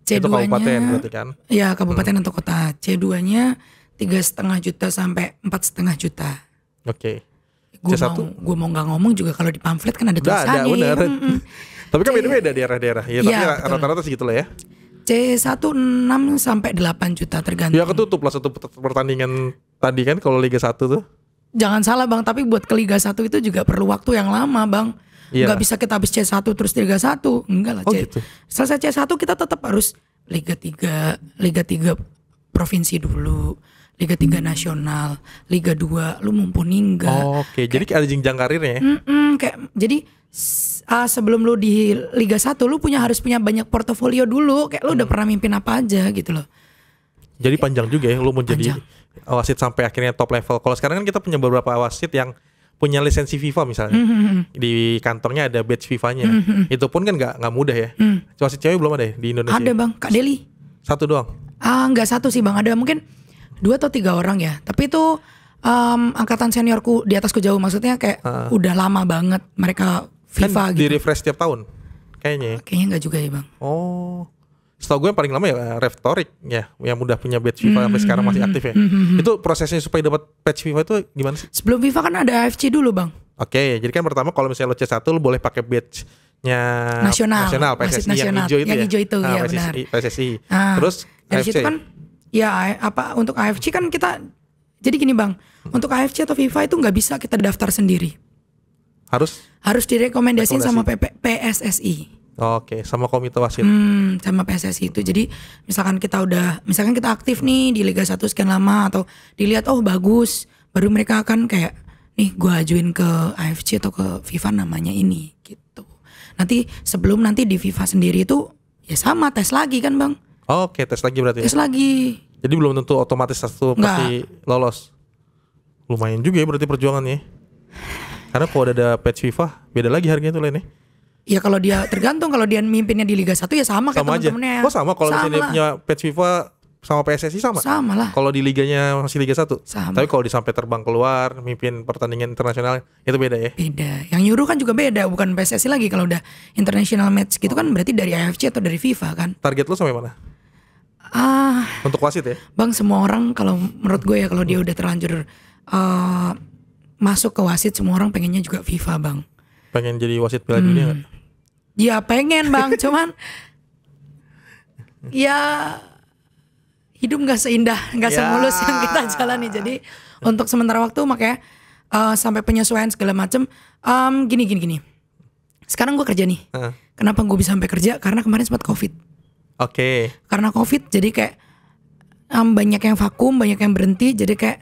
Itu C2-nya kabupaten berarti kan? ya kabupaten atau kota. C2-nya 3,5 juta sampai 4,5 juta. Oke. Gue C1? mau nggak ngomong juga, kalau di pamflet kan ada Udah ada, tulisannya. benar. Tapi kan beda-beda daerah-daerah. Ya, tapi Iya, betul. rata-rata segitu lah ya. C1 6 sampai 8 juta tergantung. Ya ketutup lah satu pertandingan tadi kan kalau Liga 1 tuh. Jangan salah Bang, tapi buat ke Liga 1 itu juga perlu waktu yang lama Bang. Iya. Nggak bisa kita habis C1 terus Liga 1. Enggak lah. Oh, gitu. Selesai C1 kita tetap harus Liga 3 provinsi dulu, Liga 3 nasional, Liga 2 lu mumpuni enggak. Oke, jadi ada jenjang karirnya ya. Kayak jadi sebelum lu di Liga 1 lu harus punya banyak portofolio dulu. Kayak lu udah pernah mimpin apa aja gitu loh. Jadi panjang juga ya lu mau jadi wasit sampai akhirnya top level. Kalau sekarang kan kita punya beberapa wasit yang punya lisensi FIFA misalnya. Di kantongnya ada badge FIFA-nya. Itu pun kan nggak mudah ya. Wasit cewek belum ada ya di Indonesia? Ada Bang, Kak Deli. Satu doang. Nggak satu sih Bang, ada mungkin 2 atau 3 orang ya. Tapi itu angkatan seniorku di atasku jauh, maksudnya kayak udah lama banget mereka FIFA Kan di gitu. refresh tiap tahun kayaknya ya. Kayaknya nggak juga ya Bang. Oh, setahu gue yang paling lama ya Reftorik ya, yang udah punya badge FIFA sampai sekarang masih aktif ya. Itu prosesnya supaya dapat badge FIFA itu gimana sih? Sebelum FIFA kan ada AFC dulu Bang. Oke, jadi kan pertama kalau misalnya lo C1 lo boleh pakai badge-nya Nasional, PSSI wasit yang nasional. hijau itu Yang ya. hijau itu, iya, benar. PSSI. Terus Dari AFC. situ kan ya untuk AFC kan kita, jadi gini Bang, untuk AFC atau FIFA itu nggak bisa kita daftar sendiri. Harus direkomendasiin sama PSSI. Oke, sama komite wasit. Sama PSSI itu. Jadi misalkan kita aktif nih di Liga 1 sekian lama, atau dilihat oh bagus, baru mereka akan kayak nih gue ajuin ke AFC atau ke FIFA namanya ini gitu. Nanti sebelum di FIFA sendiri itu ya sama tes lagi kan Bang. Oke, tes lagi berarti. Tes lagi. Jadi belum tentu otomatis satu pasti lolos. Lumayan juga ya berarti perjuangannya. Karena kalau ada badge FIFA beda lagi harganya tuh lainnya. Ya kalau dia tergantung, kalau dia mimpinnya di Liga 1 ya sama kayak Sama aja. temen-temennya. Oh sama, kalau misalnya dia punya badge FIFA sama PSSI sama? Sama lah. Kalau di liganya masih Liga 1? Sama. Tapi kalau sampai terbang keluar, mimpin pertandingan internasional, itu beda ya? Beda. Yang nyuruh kan juga beda, bukan PSSI lagi. Kalau udah international match gitu kan berarti dari AFC atau dari FIFA kan. Target lu sampai mana? Untuk wasit ya? Bang, semua orang kalau menurut gue ya, kalau dia udah terlanjur masuk ke wasit, semua orang pengennya juga FIFA Bang. Pengen jadi wasit Piala Dunia gak? Ya pengen Bang, cuman ya hidup gak seindah, gak semulus yang kita jalani. Jadi untuk sementara waktu makanya sampai penyesuaian segala macam. Gini. Sekarang gue kerja nih. Kenapa gue bisa sampai kerja? Karena kemarin sempat COVID. Oke. Karena COVID jadi kayak banyak yang vakum, banyak yang berhenti. Jadi kayak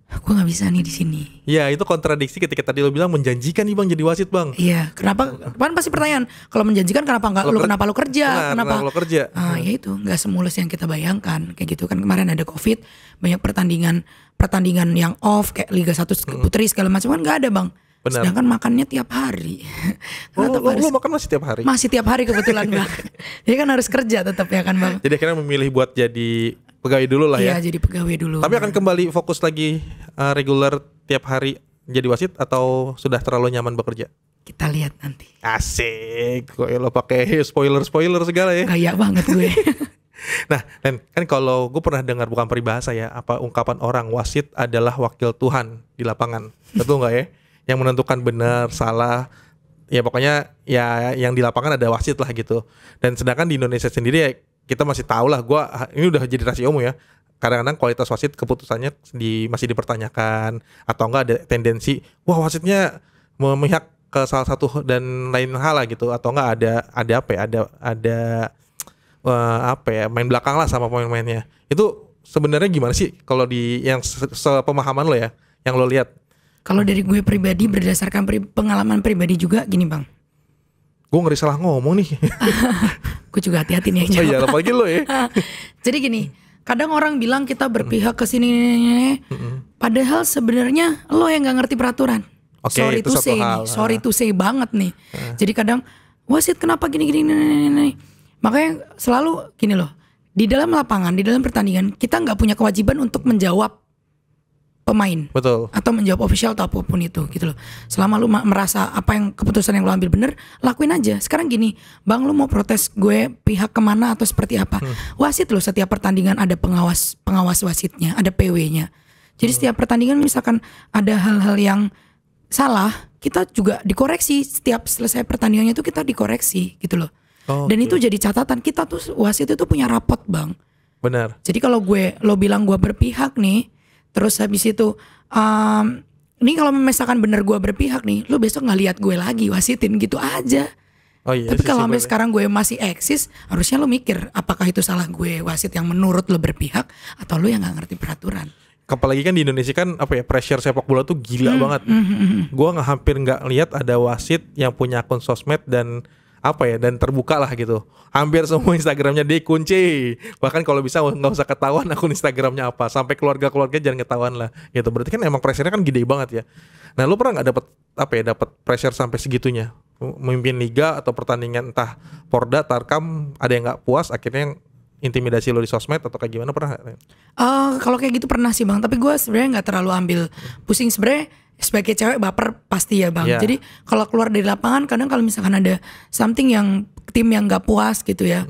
gue nggak bisa nih di sini. Ya itu kontradiksi ketika tadi lo bilang menjanjikan nih bang jadi wasit bang. Iya, kenapa? Kan pasti pertanyaan, kalau menjanjikan kenapa nggak lu kenapa lu kerja? Kenapa lo kerja? Ya itu nggak semulus yang kita bayangkan kayak gitu kan. Kemarin ada COVID, banyak pertandingan yang off kayak Liga 1 Putri segala macam kan nggak ada bang. Benar. Sedangkan makannya tiap hari. Lo makan masih tiap hari? Masih tiap hari kebetulan bang. Jadi kan harus kerja tetap ya kan bang. Jadi akhirnya memilih buat jadi pegawai dulu lah ya. Iya jadi pegawai dulu. Tapi akan kembali fokus lagi reguler tiap hari jadi wasit atau sudah terlalu nyaman bekerja? Kita lihat nanti. Asik, kok lo pakai spoiler segala ya? Kayak banget gue. Nah, Len, kan kalau gue pernah dengar bukan peribahasa ya, apa ungkapan orang wasit adalah wakil Tuhan di lapangan, betul nggak ya? Yang menentukan benar salah, ya pokoknya ya yang di lapangan ada wasit lah gitu. Dan sedangkan di Indonesia sendiri ya kita masih tahu lah, ini udah jadi rahasia umum ya. Kadang-kadang kualitas wasit keputusannya masih dipertanyakan atau enggak ada tendensi wah wasitnya memihak ke salah satu dan lain hal lah gitu, atau enggak ada apa ya, ada apa ya, main belakang lah sama pemain-pemainnya. Itu sebenarnya gimana sih kalau di yang sepemahaman lo ya, yang lo lihat? Kalau dari gue pribadi berdasarkan pengalaman pribadi juga gini bang. Gue ngeri salah ngomong nih. Gue juga hati-hati nih yang jawab. Oh iya, apalagi lo ya. Jadi gini, kadang orang bilang kita berpihak ke sini, padahal sebenarnya lo yang nggak ngerti peraturan. Oke, sorry itu to say nih, sorry to say banget nih. Jadi kadang wasit kenapa gini. Makanya selalu gini loh, di dalam lapangan, di dalam pertandingan kita nggak punya kewajiban untuk menjawab pemain, betul, atau menjawab official atau apapun itu gitu loh. Selama lu merasa apa yang keputusan yang lu ambil bener, lakuin aja. Sekarang gini, bang, lu mau protes gue pihak kemana atau seperti apa? Wasit lo setiap pertandingan ada pengawas wasitnya, ada PW-nya. Jadi setiap pertandingan misalkan ada hal-hal yang salah, kita juga dikoreksi. Setiap selesai pertandingannya itu kita dikoreksi gitu loh. Dan itu jadi catatan kita tuh, wasit itu punya rapot bang. Benar. Jadi kalau lo bilang gue berpihak nih, terus habis itu, ini kalau misalkan bener gue berpihak nih, lo besok nggak lihat gue lagi wasitin gitu aja. Oh iya, tapi kalau sampai sekarang gue masih eksis, harusnya lo mikir apakah itu salah gue wasit yang menurut lo berpihak atau lo yang nggak ngerti peraturan. Apalagi kan di Indonesia kan apa ya, pressure sepak bola tuh gila banget. Gue hampir nggak lihat ada wasit yang punya akun sosmed dan apa ya, dan terbuka lah gitu. Hampir semua Instagramnya dikunci. Bahkan kalau bisa nggak usah ketahuan akun Instagramnya apa, sampai keluarga jangan ketahuan lah gitu. Berarti kan emang pressure-nya kan gede banget ya. Nah, lu pernah nggak dapat pressure sampai segitunya, memimpin liga atau pertandingan, entah Porda, Tarkam, ada yang nggak puas akhirnya intimidasi lo di sosmed atau kayak gimana, pernah nggak? Kalau kayak gitu pernah sih bang, tapi gue sebenarnya nggak terlalu ambil pusing. Sebenarnya sebagai cewek baper pasti ya bang. Jadi kalau keluar dari lapangan, kadang kalau misalkan ada something yang tim yang nggak puas gitu ya,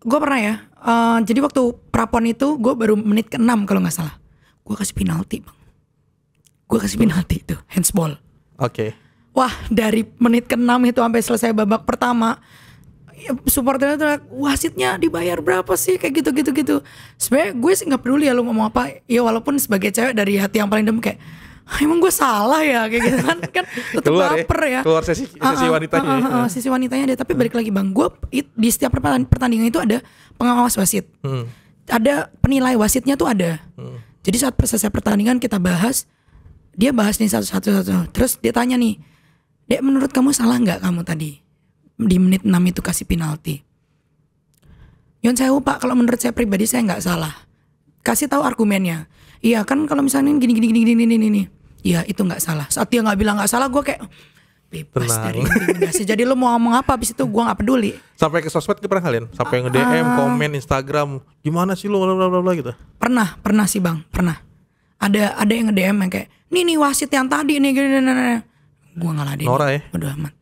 gue pernah ya. Jadi waktu prapon itu gue baru menit ke-6 kalau nggak salah, gue kasih penalti bang. Gue kasih penalti itu handsball. Oke. Wah, dari menit ke-6 itu sampai selesai babak pertama, supporternya tuh wasitnya dibayar berapa sih kayak gitu. Sebenarnya gue sih nggak peduli ya lu ngomong apa. Ya walaupun sebagai cewek dari hati yang paling dalam kayak, emang gue salah ya kayak gitu kan tetap baper ya. Keluar sesi wanitanya. Sisi wanitanya ada. Tapi balik lagi bang, gue di setiap pertandingan itu ada pengawas wasit. Ada penilai wasitnya tuh ada. Jadi saat selesai pertandingan kita bahas, dia bahas nih satu-satu. Terus dia tanya nih, Dek, menurut kamu salah nggak kamu tadi di menit 6 itu kasih penalti? Yon sewu pak, kalau menurut saya pribadi saya nggak salah. Kasih tahu argumennya. Iya kan kalau misalnya gini. Iya itu nggak salah. Saat dia nggak bilang nggak salah, gue kayak bebas dari intimidasi. Jadi lo mau ngomong apa abis itu gue nggak peduli. Sampai ke sosmed pernah kalian? Sampai nge-DM, komen Instagram, gimana sih lo bla gitu? Pernah sih bang, pernah. Ada yang nge-DM yang kayak, nih wasit yang tadi nih gini. Gue ngeladein. Nora ya? Udah amat.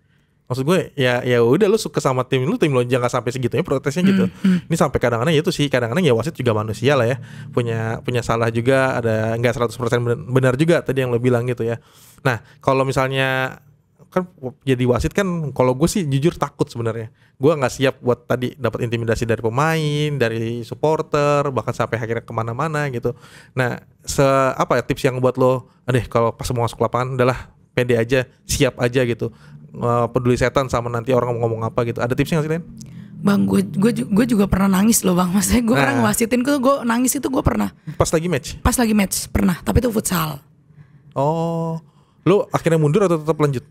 Maksud gue ya udah, lu suka sama tim lu jangan sampai segitunya protesnya gitu. Ini sampai kadang-kadang ya itu sih, kadang-kadang ya wasit juga manusia lah ya, punya salah juga, ada nggak 100% benar juga tadi yang lo bilang gitu ya. Nah kalau misalnya kan jadi wasit kan, kalau gue sih jujur takut sebenarnya. Gue nggak siap buat tadi dapat intimidasi dari pemain, dari supporter, bahkan sampai akhirnya kemana-mana gitu. Nah apa ya tips yang buat lo, kalau pas mau masuk lapangan udahlah pede aja, siap aja gitu, peduli setan sama nanti orang ngomong apa gitu. Ada tipsnya nggak sih Len? Bang, gue juga pernah nangis loh bang. Maksudnya gue orang wasitin, gue nangis itu gue pernah. Pas lagi match pernah, tapi itu futsal. Oh, lu akhirnya mundur atau tetap lanjut?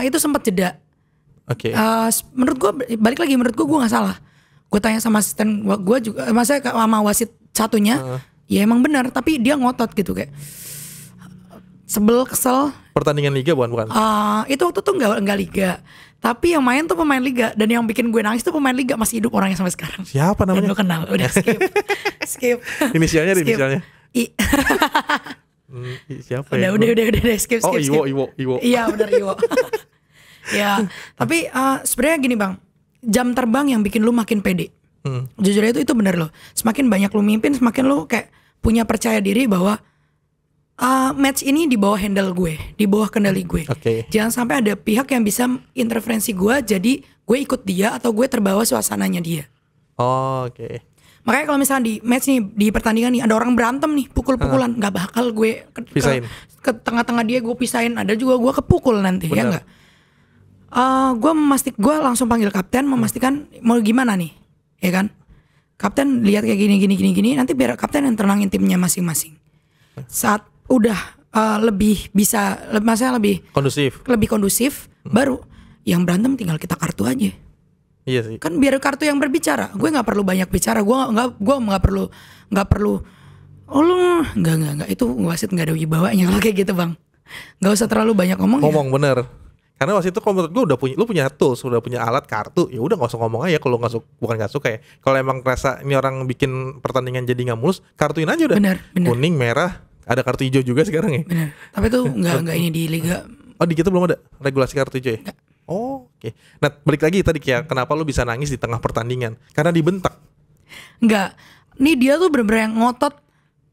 Itu sempat jeda. Oke. Menurut gue balik lagi, menurut gue nggak salah. Gue tanya sama asisten gue juga, maksudnya sama wasit satunya, ya emang benar. Tapi dia ngotot gitu kayak sebel, kesel. Pertandingan liga bukan? Itu waktu tuh nggak liga. Tapi yang main tuh pemain liga, dan yang bikin gue nangis tuh pemain liga masih hidup orangnya sampai sekarang. Siapa namanya? Dan lo kenal, udah skip. Skip. Inisialnya Skip. inisialnya. Siapa ya? Udah skip. Oh, skip. Iwo. Iya benar Iwo. Ya, tapi sebenarnya gini bang, jam terbang yang bikin lu makin pede. Jujur aja itu benar loh. Semakin banyak lu mimpin, semakin lu kayak punya percaya diri bahwa match ini di bawah handle gue, di bawah kendali gue. Jangan sampai ada pihak yang bisa intervensi gue, jadi gue ikut dia atau gue terbawa suasananya dia. Oke. Makanya kalau misalnya di match nih, di pertandingan nih ada orang berantem nih, pukul-pukulan, nggak bakal gue ke tengah-tengah dia gue pisahin. Ada juga gue kepukul nanti. Bener. Ya nggak. Gue langsung panggil kapten memastikan mau gimana nih, ya kan? Kapten lihat kayak gini, nanti biar kapten yang tenangin timnya masing-masing. Saat udah lebih bisa, maksudnya lebih kondusif, baru yang berantem tinggal kita kartu aja. Iya sih. Kan biar kartu yang berbicara. Gue nggak perlu banyak bicara. Gue nggak perlu. Oh lu nggak itu wasit nggak ada wibawanya kalau kayak gitu bang. Nggak usah terlalu banyak ngomong. Ngomong ya. Bener. Karena wasit itu kalau menurut gue lu punya tools, udah punya alat kartu. Ya udah nggak usah ngomong aja kalau bukan nggak suka ya. Kalau emang rasa ini orang bikin pertandingan jadi nggak mulus, kartuin aja udah. Bener. Kuning, merah, ada kartu hijau juga sekarang ya. Bener. Tapi tuh nggak ini di liga. Oh di kita belum ada regulasi kartu hijau ya. Nggak. Oh, oke. Nah, balik lagi tadi kayak kenapa lu bisa nangis di tengah pertandingan? Karena dibentak. Enggak. Nih dia tuh bener-bener yang ngotot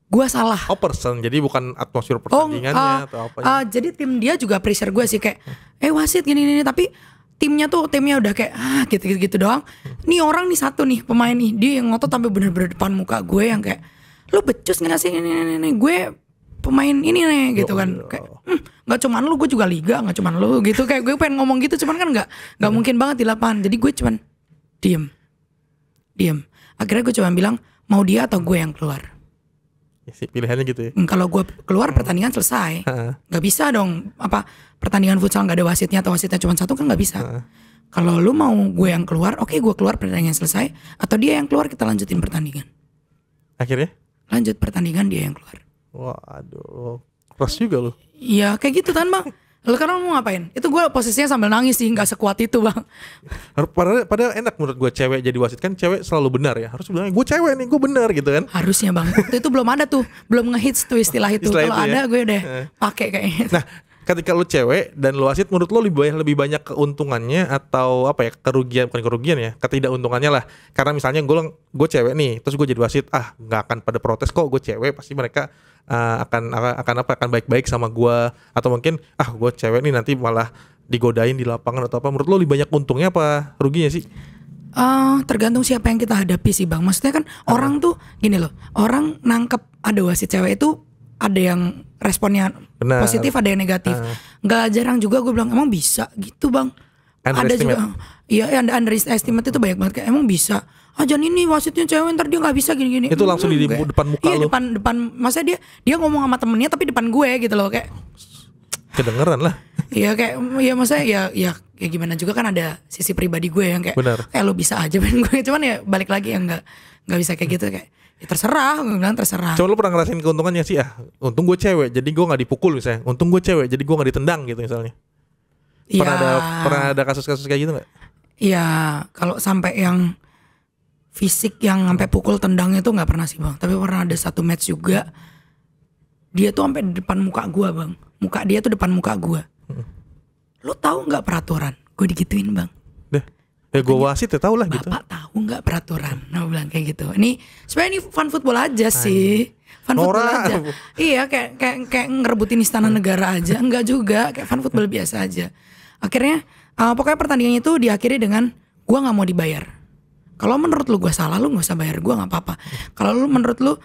gue salah. Oh, person. Jadi bukan atmosfer pertandingannya atau apa. Jadi tim dia juga pressure gue sih kayak wasit gini tapi timnya udah kayak gitu doang. Nih orang nih satu nih pemain nih, dia yang ngotot sampai bener-bener depan muka gue yang kayak lu becus nggak sih ini gue pemain ini nih gitu kan. Kayak nggak cuman lu, gue juga liga, nggak cuman lu gitu. Kayak gue pengen ngomong gitu cuman kan nggak mungkin banget di lapangan. Jadi gue cuman diem. Akhirnya gue cuma bilang mau dia atau gue yang keluar. Ya sih, pilihannya gitu ya. Kalau gue keluar pertandingan selesai. Nggak bisa dong pertandingan futsal nggak ada wasitnya atau wasitnya cuma satu kan nggak bisa. Kalau lu mau gue yang keluar, oke gue keluar pertandingan selesai. Atau dia yang keluar, kita lanjutin pertandingan. Akhirnya? Lanjut pertandingan, dia yang keluar. Waduh, keras juga lu. Iya kayak gitu kan bang. Lalu sekarang mau ngapain? Itu gue posisinya sambil nangis sih, nggak sekuat itu bang. Padahal enak menurut gue cewek jadi wasit, kan cewek selalu benar ya. Harus bilang gue cewek nih, gue benar gitu kan. Harusnya bang. Waktu itu belum ada tuh, belum ngehits tuh istilah itu. Kalau ada gue udah pakai kayaknya. Nah, ketika lu cewek dan lu wasit, menurut lu lebih banyak keuntungannya atau apa ya, bukan kerugian ya, ketidakuntungannya lah. Karena misalnya gue cewek nih, terus gue jadi wasit, nggak akan pada protes kok, gue cewek, pasti mereka akan baik-baik sama gue. Atau mungkin gue cewek nih nanti malah digodain di lapangan atau apa. Menurut lu lebih banyak untungnya apa ruginya sih? Tergantung siapa yang kita hadapi sih bang. Maksudnya kan orang tuh gini loh, orang nangkep ada wasit cewek itu ada yang responnya positif, ada yang negatif. Nggak jarang juga gue bilang emang bisa gitu bang. Ada juga, iya underestimate itu banyak banget kayak emang bisa. Jangan ini wasitnya cewek ntar dia nggak bisa gini-gini. Itu langsung di depan muka lu. Iya depan, masa dia ngomong sama temennya tapi depan gue gitu loh kayak. Kedengeran lah. Iya kayak ya maksudnya ya gimana juga kan ada sisi pribadi gue yang kayak lo bisa aja men gue, cuman ya balik lagi yang nggak bisa kayak gitu kayak. Ya terserah, gue bilang terserah. Coba lu pernah ngerasain keuntungannya sih untung gue cewek jadi gue gak dipukul misalnya. Untung gue cewek jadi gue gak ditendang gitu misalnya. Pernah ada kasus-kasus kayak gitu gak? Iya, kalau sampai yang fisik yang sampai pukul tendang itu gak pernah sih bang. Tapi pernah ada satu match juga, dia tuh sampai di depan muka gue bang. Muka dia tuh depan muka gue. Lu tahu gak peraturan? Gue digituin bang. Ya gue wasit ya tau lah gitu. Bapak tahu nggak peraturan? Nah bilang kayak gitu. Ini sebenarnya ini fun football aja sih. Fun football aja. Iya kayak ngerebutin istana negara aja. Enggak juga, kayak fun football biasa aja. Akhirnya pokoknya pertandingan itu diakhiri dengan gue nggak mau dibayar. Kalau menurut lu gue salah, lu nggak usah bayar gue, nggak apa-apa. Kalau lu menurut lu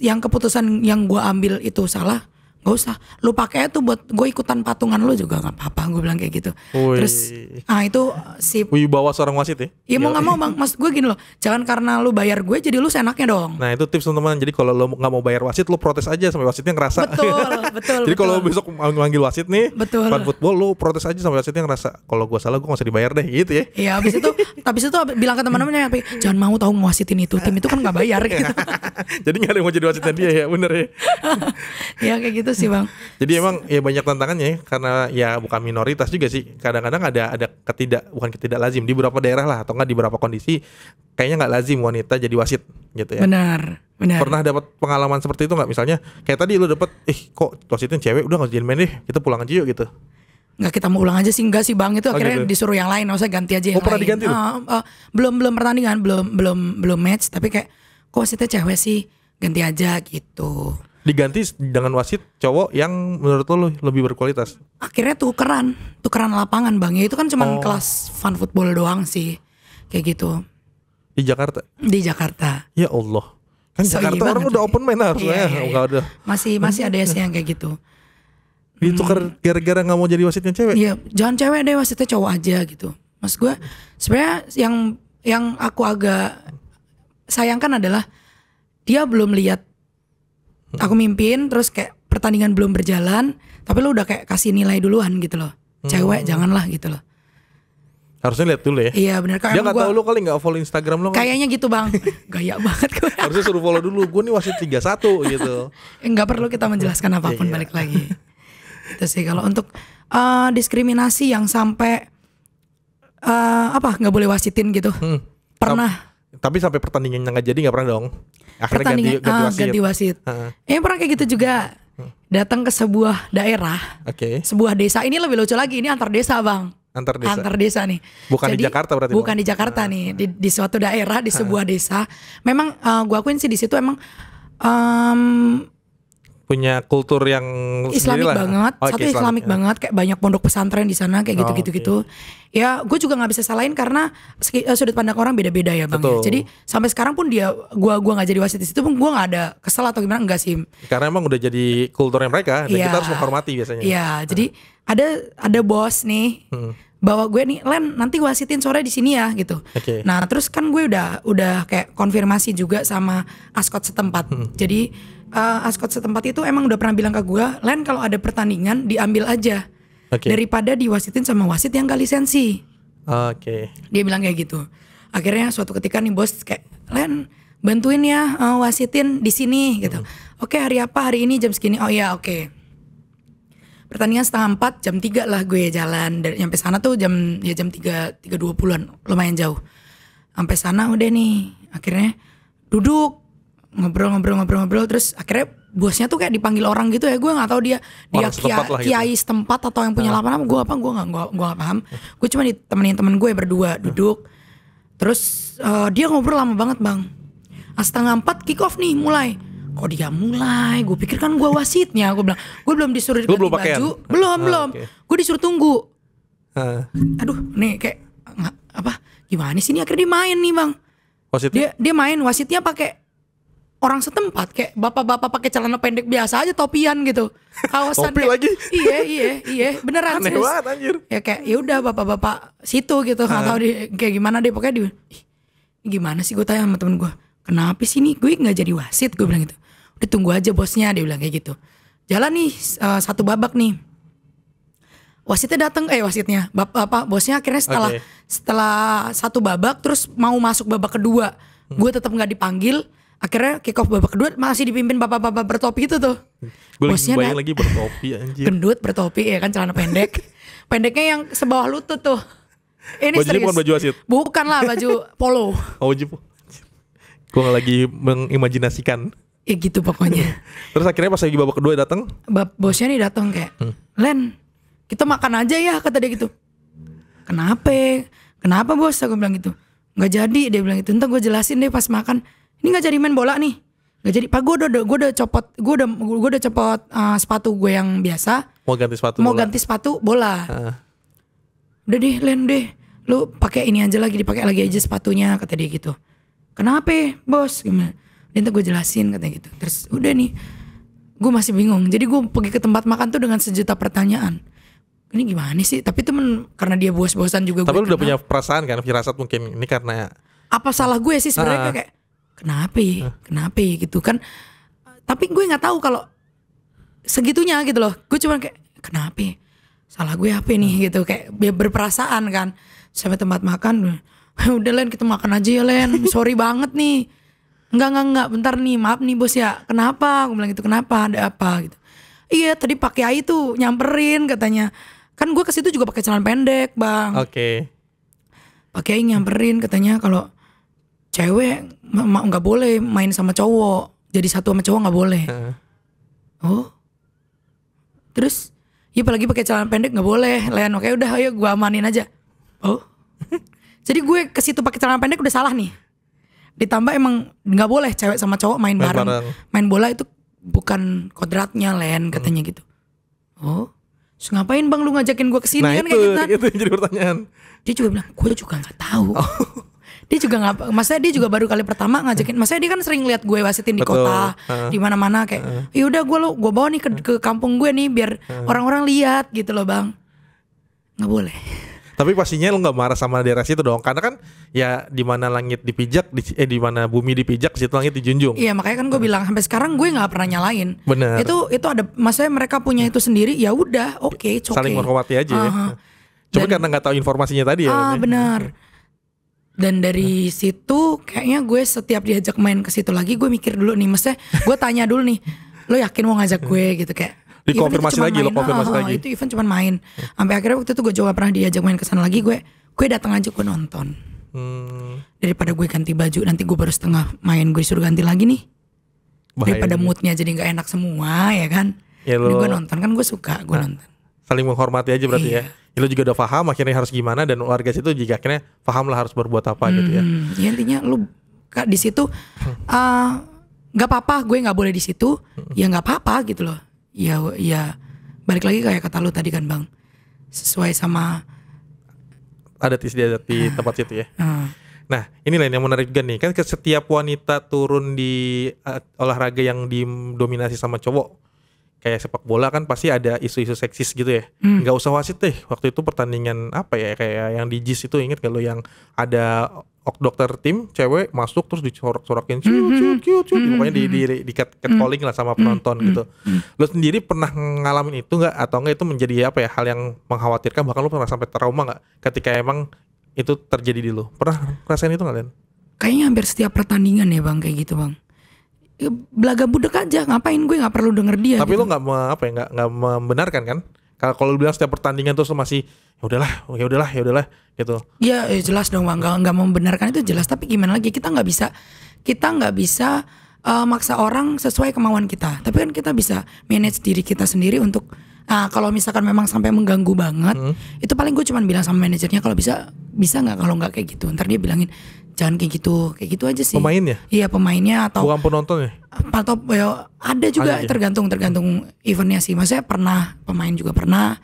yang keputusan yang gue ambil itu salah, Gak usah, lu pakai tuh buat gue ikutan patungan lu juga nggak apa-apa, gue bilang kayak gitu. Wih. Terus itu si Wibawa seorang wasit ya. ya mau nggak mau bang, maksud gue gini loh, jangan karena lu bayar gue jadi lu seenaknya dong. Nah itu tips teman-teman. Jadi kalau lo nggak mau bayar wasit, lo protes aja sampai wasitnya ngerasa. Betul. Jadi kalau besok manggil wasit nih, Betul. fan football, lo protes aja sampai wasitnya ngerasa kalau gue salah gue nggak usah dibayar deh, gitu ya. Iya, habis itu bilang ke teman-temannya, jangan mau tahu ngewasitin itu, tim itu kan nggak bayar gitu. Jadi nggak ada yang mau jadi wasitnya dia ya, bener ya. Ya kayak gitu sih bang. Jadi emang ya banyak tantangannya ya, karena ya bukan minoritas juga sih. Kadang-kadang ada bukan ketidaklazim di beberapa daerah lah, atau enggak di beberapa kondisi kayaknya nggak lazim wanita jadi wasit gitu ya. Benar. Pernah dapat pengalaman seperti itu nggak? Misalnya kayak tadi lu dapat, kok wasitnya cewek, udah nggak jadi main deh, kita pulang aja yuk gitu. Nggak, kita mau ulang aja sih, enggak sih bang, itu akhirnya gitu. disuruh yang lain, maksudnya ganti aja yang pernah lain. diganti tuh? Belum pertandingan, belum match, tapi kayak kok wasitnya cewek sih, ganti aja gitu. Diganti dengan wasit cowok yang menurut lo lebih berkualitas. Akhirnya tukeran lapangan bang, ya itu kan cuma kelas fun football doang sih, kayak gitu. Di Jakarta? Di Jakarta. Ya Allah, kan Jakarta orang udah open main harusnya. Iya. Udah. Masih ada sih yang kayak gitu. Ditukar gara-gara nggak mau jadi wasitnya cewek. Iya, jangan cewek deh, wasitnya cowok aja gitu. Mas gue sebenarnya yang aku agak sayangkan adalah dia belum lihat aku mimpin, terus kayak pertandingan belum berjalan, tapi lu udah kayak kasih nilai duluan gitu loh. Cewek janganlah gitu loh. Harusnya lihat dulu ya. Iya benar. Dia nggak tahu lu kali nggak follow Instagram lo. Kayaknya gitu bang. Gaya banget gue. Harusnya suruh follow dulu. Gue nih wasit 31 gitu. Nggak perlu kita menjelaskan apapun, balik lagi. Itu sih kalau untuk diskriminasi yang sampai nggak boleh wasitin gitu. Pernah. Tapi sampai pertandingan nggak jadi nggak pernah dong. Akhirnya ganti wasit. Pernah kayak gitu juga. Datang ke sebuah daerah, sebuah desa. Ini lebih lucu lagi. Ini antar desa bang. Antar desa nih. Bukan di Jakarta berarti. Bukan di Jakarta nih. Di suatu daerah, di sebuah desa. Memang gua akuin sih di situ emang punya kultur yang Islamik banget. Satu Islamik banget, kayak banyak pondok pesantren di sana kayak gitu. Ya, gue juga nggak bisa salahin karena sudut pandang orang beda-beda ya bang. Ya. Jadi sampai sekarang pun gua nggak jadi wasit di situ pun gue nggak ada kesel atau gimana, enggak sih. Karena emang udah jadi kulturnya mereka dan kita harus menghormati biasanya. Iya, jadi ada bos nih. Bawa gue nih, Len nanti wasitin sore di sini ya gitu. Nah terus kan gue udah kayak konfirmasi juga sama askot setempat. Jadi askot setempat itu emang udah pernah bilang ke gue, Len kalau ada pertandingan diambil aja daripada diwasitin sama wasit yang gak lisensi. Dia bilang kayak gitu. Akhirnya suatu ketika nih bos kayak, Len bantuin ya wasitin di sini gitu. Oke, hari apa? Hari ini jam segini. Oh iya, oke. Pertandingan 3:30, jam 3 lah gue jalan. Dan nyampe sana tuh jam 3:20-an, lumayan jauh. Sampai sana udah nih, akhirnya duduk ngobrol terus akhirnya bosnya tuh kayak dipanggil orang gitu ya. Gue nggak tahu dia kiai setempat atau yang punya lapangan. Gue nggak paham. Gue cuma ditemenin temen gue berdua duduk. Terus dia ngobrol lama banget bang. 3:30 kick off nih mulai. Kok dia mulai? Gue pikir kan gue wasitnya. Gue bilang, gue belum disuruh ganti baju. Belum. Gue disuruh tunggu. Aduh, nih kayak gimana sih ini? Akhirnya dia main nih bang. Wasitnya? Dia main, wasitnya pakai orang setempat, kayak bapak-bapak pakai celana pendek biasa aja, topian gitu. Kawasan Topi lagi? Iya, beneran. Aneh banget anjir. Ya kayak ya udah bapak-bapak situ gitu, nggak tahu dia kayak gimana deh, pokoknya dia gimana sih, gue tanya sama temen gue, kenapa sih nih gue nggak jadi wasit, gue bilang gitu. Udah tunggu aja bosnya, dia bilang kayak gitu. Jalan nih satu babak nih. Wasitnya datang, bosnya akhirnya setelah satu babak terus mau masuk babak kedua, gue tetap nggak dipanggil. Akhirnya kick off babak kedua masih dipimpin bapak-bapak bertopi itu tuh. Bosnya bayang lagi bertopi anjir. Gendut bertopi ya kan, celana pendek. Pendeknya yang sebawah lutut tuh. Ini bajunya bukan baju wasit. Bukan lah, baju polo. Baju. Gue lagi mengimajinasikan. Ya gitu pokoknya. Terus akhirnya pas lagi babak kedua datang, bosnya nih datang kayak, Len, kita makan aja ya, kata dia gitu. Kenapa bos? Aku bilang gitu. Nggak jadi, dia bilang gitu. Ntar gue jelasin deh pas makan. Ini nggak jadi main bola nih. Nggak jadi. Pak, gue udah copot sepatu gue yang biasa. Mau ganti sepatu bola. Udah deh, Len deh. Lu pakai ini aja lagi, dipakai lagi aja sepatunya, kata dia gitu. Kenapa bos? Gimana? Dia gue jelasin katanya gitu. Terus udah nih, Gue masih bingung. Jadi gue pergi ke tempat makan tuh dengan sejuta pertanyaan. Ini gimana sih? Tapi temen karena dia bos-bosan juga. Tapi gue lu udah punya perasaan kan, firasat mungkin ini karena apa salah gue sih sebenarnya kayak kenapa ya gitu kan. Tapi gue nggak tahu kalau segitunya gitu loh. Gue cuma kayak kenapa ya? Salah gue apa nih gitu, kayak berperasaan kan. Sampai tempat makan, udah Len kita makan aja ya Len, sorry banget nih. Enggak, bentar nih, maaf nih bos ya. Kenapa? Aku bilang gitu, kenapa? Ada apa gitu. Iya tadi Pak Kiai tuh nyamperin katanya. Kan gue ke situ juga pakai celana pendek bang. Oke. Pak Kiai nyamperin katanya kalau cewek nggak boleh main sama cowok. Jadi satu sama cowok nggak boleh. Oh. Terus ya apalagi pakai celana pendek nggak boleh, Len. Oke udah, ayo gue amanin aja. Oh, jadi gue ke situ pakai celana pendek udah salah nih. Ditambah emang nggak boleh cewek sama cowok main bareng. Main bola itu bukan kodratnya, Len, katanya gitu. Oh, terus ngapain bang lu ngajakin gue kesini kan kayak gitu? Itu yang jadi pertanyaan. Dia juga bilang, gue juga nggak tahu. Dia juga nggak, maksudnya dia juga baru kali pertama ngajakin. Maksudnya dia kan sering lihat gue wasitin di kota, di mana-mana kayak, ya udah gue bawa nih ke kampung gue nih biar orang-orang lihat gitu loh bang. Nggak boleh. Tapi pastinya lu nggak marah sama daerah situ dong, karena kan ya di mana langit dipijak, di mana bumi dipijak, situ langit dijunjung. Iya makanya kan gue bilang sampai sekarang gue nggak pernah nyalain. Benar. Itu ada, maksudnya mereka punya itu sendiri, ya udah, oke, saling menghormati aja ya. Cuma karena nggak tahu informasinya tadi ya. Benar. Dan dari situ kayaknya gue setiap diajak main ke situ lagi gue mikir dulu nih, maksudnya gue tanya dulu nih, lo yakin mau ngajak gue gitu kayak. Dikonfirmasi lagi, lo konfirmasi lagi. Itu event cuma main. Sampai akhirnya waktu itu gue juga pernah diajak main ke sana lagi, gue datang aja gue nonton. Daripada gue ganti baju nanti gue baru setengah main gue disuruh ganti lagi nih. Daripada moodnya jadi nggak enak semua ya kan. Ya gue nonton kan gue suka gue nonton. Saling menghormati aja berarti ya. Lo juga udah paham akhirnya harus gimana, dan warga situ juga akhirnya paham lah harus berbuat apa gitu ya. Ya intinya lu di situ nggak apa-apa gue nggak boleh di situ, ya nggak apa-apa gitu loh. Ya balik lagi kayak kata lu tadi kan bang, sesuai sama adat istiadat di tempat situ ya. Nah ini lain yang menarik juga nih, kan setiap wanita turun di olahraga yang didominasi sama cowok kayak sepak bola kan pasti ada isu-isu seksis gitu ya. Nggak usah wasit deh, waktu itu pertandingan apa ya, kayak yang di JIS itu, inget gak lo yang ada dokter tim cewek masuk terus disorak-sorakin cute, pokoknya di catcalling lah sama penonton gitu. Lo sendiri pernah ngalamin itu nggak, atau nggak itu menjadi apa ya hal yang mengkhawatirkan, bahkan lo pernah sampai trauma nggak ketika emang itu terjadi di lo? Pernah rasain itu nggak, Len? Kayaknya hampir setiap pertandingan ya bang kayak gitu bang. Belaga budek aja, ngapain, gue nggak perlu denger dia. Tapi gitu. lo nggak membenarkan kan? Kalau lu bilang setiap pertandingan terus lo masih ya udahlah gitu. Ya jelas dong bang, nggak membenarkan itu jelas. Tapi gimana lagi, kita nggak bisa maksa orang sesuai kemauan kita. Tapi kan kita bisa manage diri kita sendiri untuk. Nah kalau misalkan memang sampai mengganggu banget, itu paling gue cuma bilang sama manajernya kalau bisa nggak, kalau nggak kayak gitu. Ntar dia bilangin jangan kayak gitu aja sih. Pemainnya? Iya pemainnya atau. Bukan penontonnya? Atau ya, ada juga tergantung eventnya sih. Maksudnya pernah pemain juga pernah,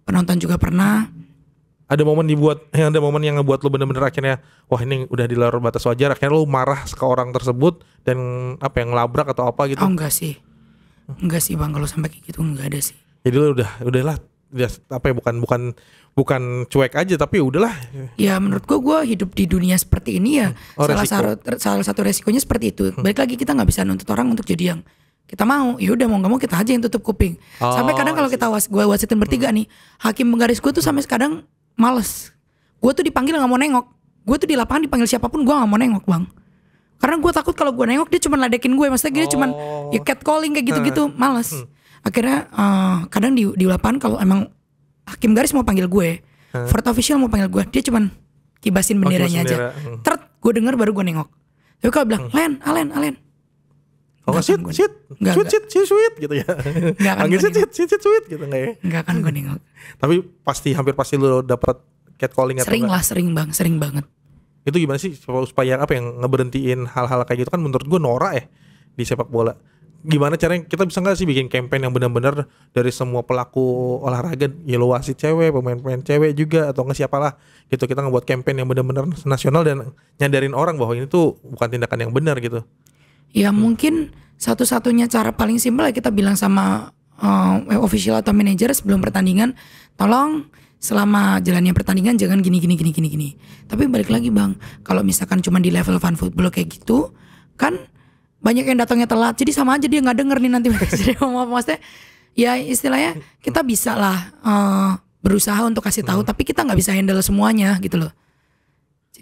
penonton juga pernah. Ada momen yang ngebuat lo bener-bener akhirnya wah ini udah di luar batas wajar, akhirnya lo marah ke orang tersebut dan apa yang labrak atau apa gitu? Oh enggak sih bang, kalau sampai kayak gitu enggak ada sih. Jadi lo udahlah apa ya, bukan cuek aja tapi udahlah. Ya menurut gue hidup di dunia seperti ini ya salah satu resikonya seperti itu. Balik lagi kita nggak bisa nuntut orang untuk jadi yang kita mau. Ya udah mau nggak mau kita aja yang tutup kuping. Sampai kadang kalau gue wasitin bertiga nih, hakim penggaris gue tuh sampai kadang males. Gue tuh dipanggil nggak mau nengok. Gue tuh di lapangan dipanggil siapapun gue nggak mau nengok bang. Karena gue takut kalau gue nengok dia cuma ladekin gue. Maksudnya dia cuma ya catcalling kayak gitu-gitu, males. Akhirnya kadang di lapangan kalau emang hakim garis mau panggil gue, fourth official mau panggil gue, dia cuman kibasin benderanya aja. Gue denger baru gue nengok. Tapi kalau bilang Alen. Oh sweet gitu ya. Panggil sweet gitu nggak ya? Nggak akan gue nengok. Tapi hampir pasti lo dapet catcalling atau sering lah, sering banget. Itu gimana sih supaya apa yang ngeberhentiin hal-hal kayak gitu, kan menurut gue norak ya di sepak bola. Gimana caranya kita bisa nggak sih bikin campaign yang benar-benar dari semua pelaku olahraga, ya lo wasit cewek, pemain-pemain cewek juga atau nggak siapalah gitu, kita ngebuat campaign yang benar-benar nasional dan nyadarin orang bahwa ini tuh bukan tindakan yang benar gitu. Ya mungkin satu-satunya cara paling simpel ya kita bilang sama official atau manajer sebelum pertandingan, tolong selama jalannya pertandingan jangan gini. Tapi balik lagi bang, kalau misalkan cuma di level fan football kayak gitu, kan banyak yang datangnya telat, jadi sama aja dia nggak denger nih nanti. Jadi maksudnya, ya istilahnya kita bisa lah berusaha untuk kasih tahu, tapi kita nggak bisa handle semuanya gitu loh.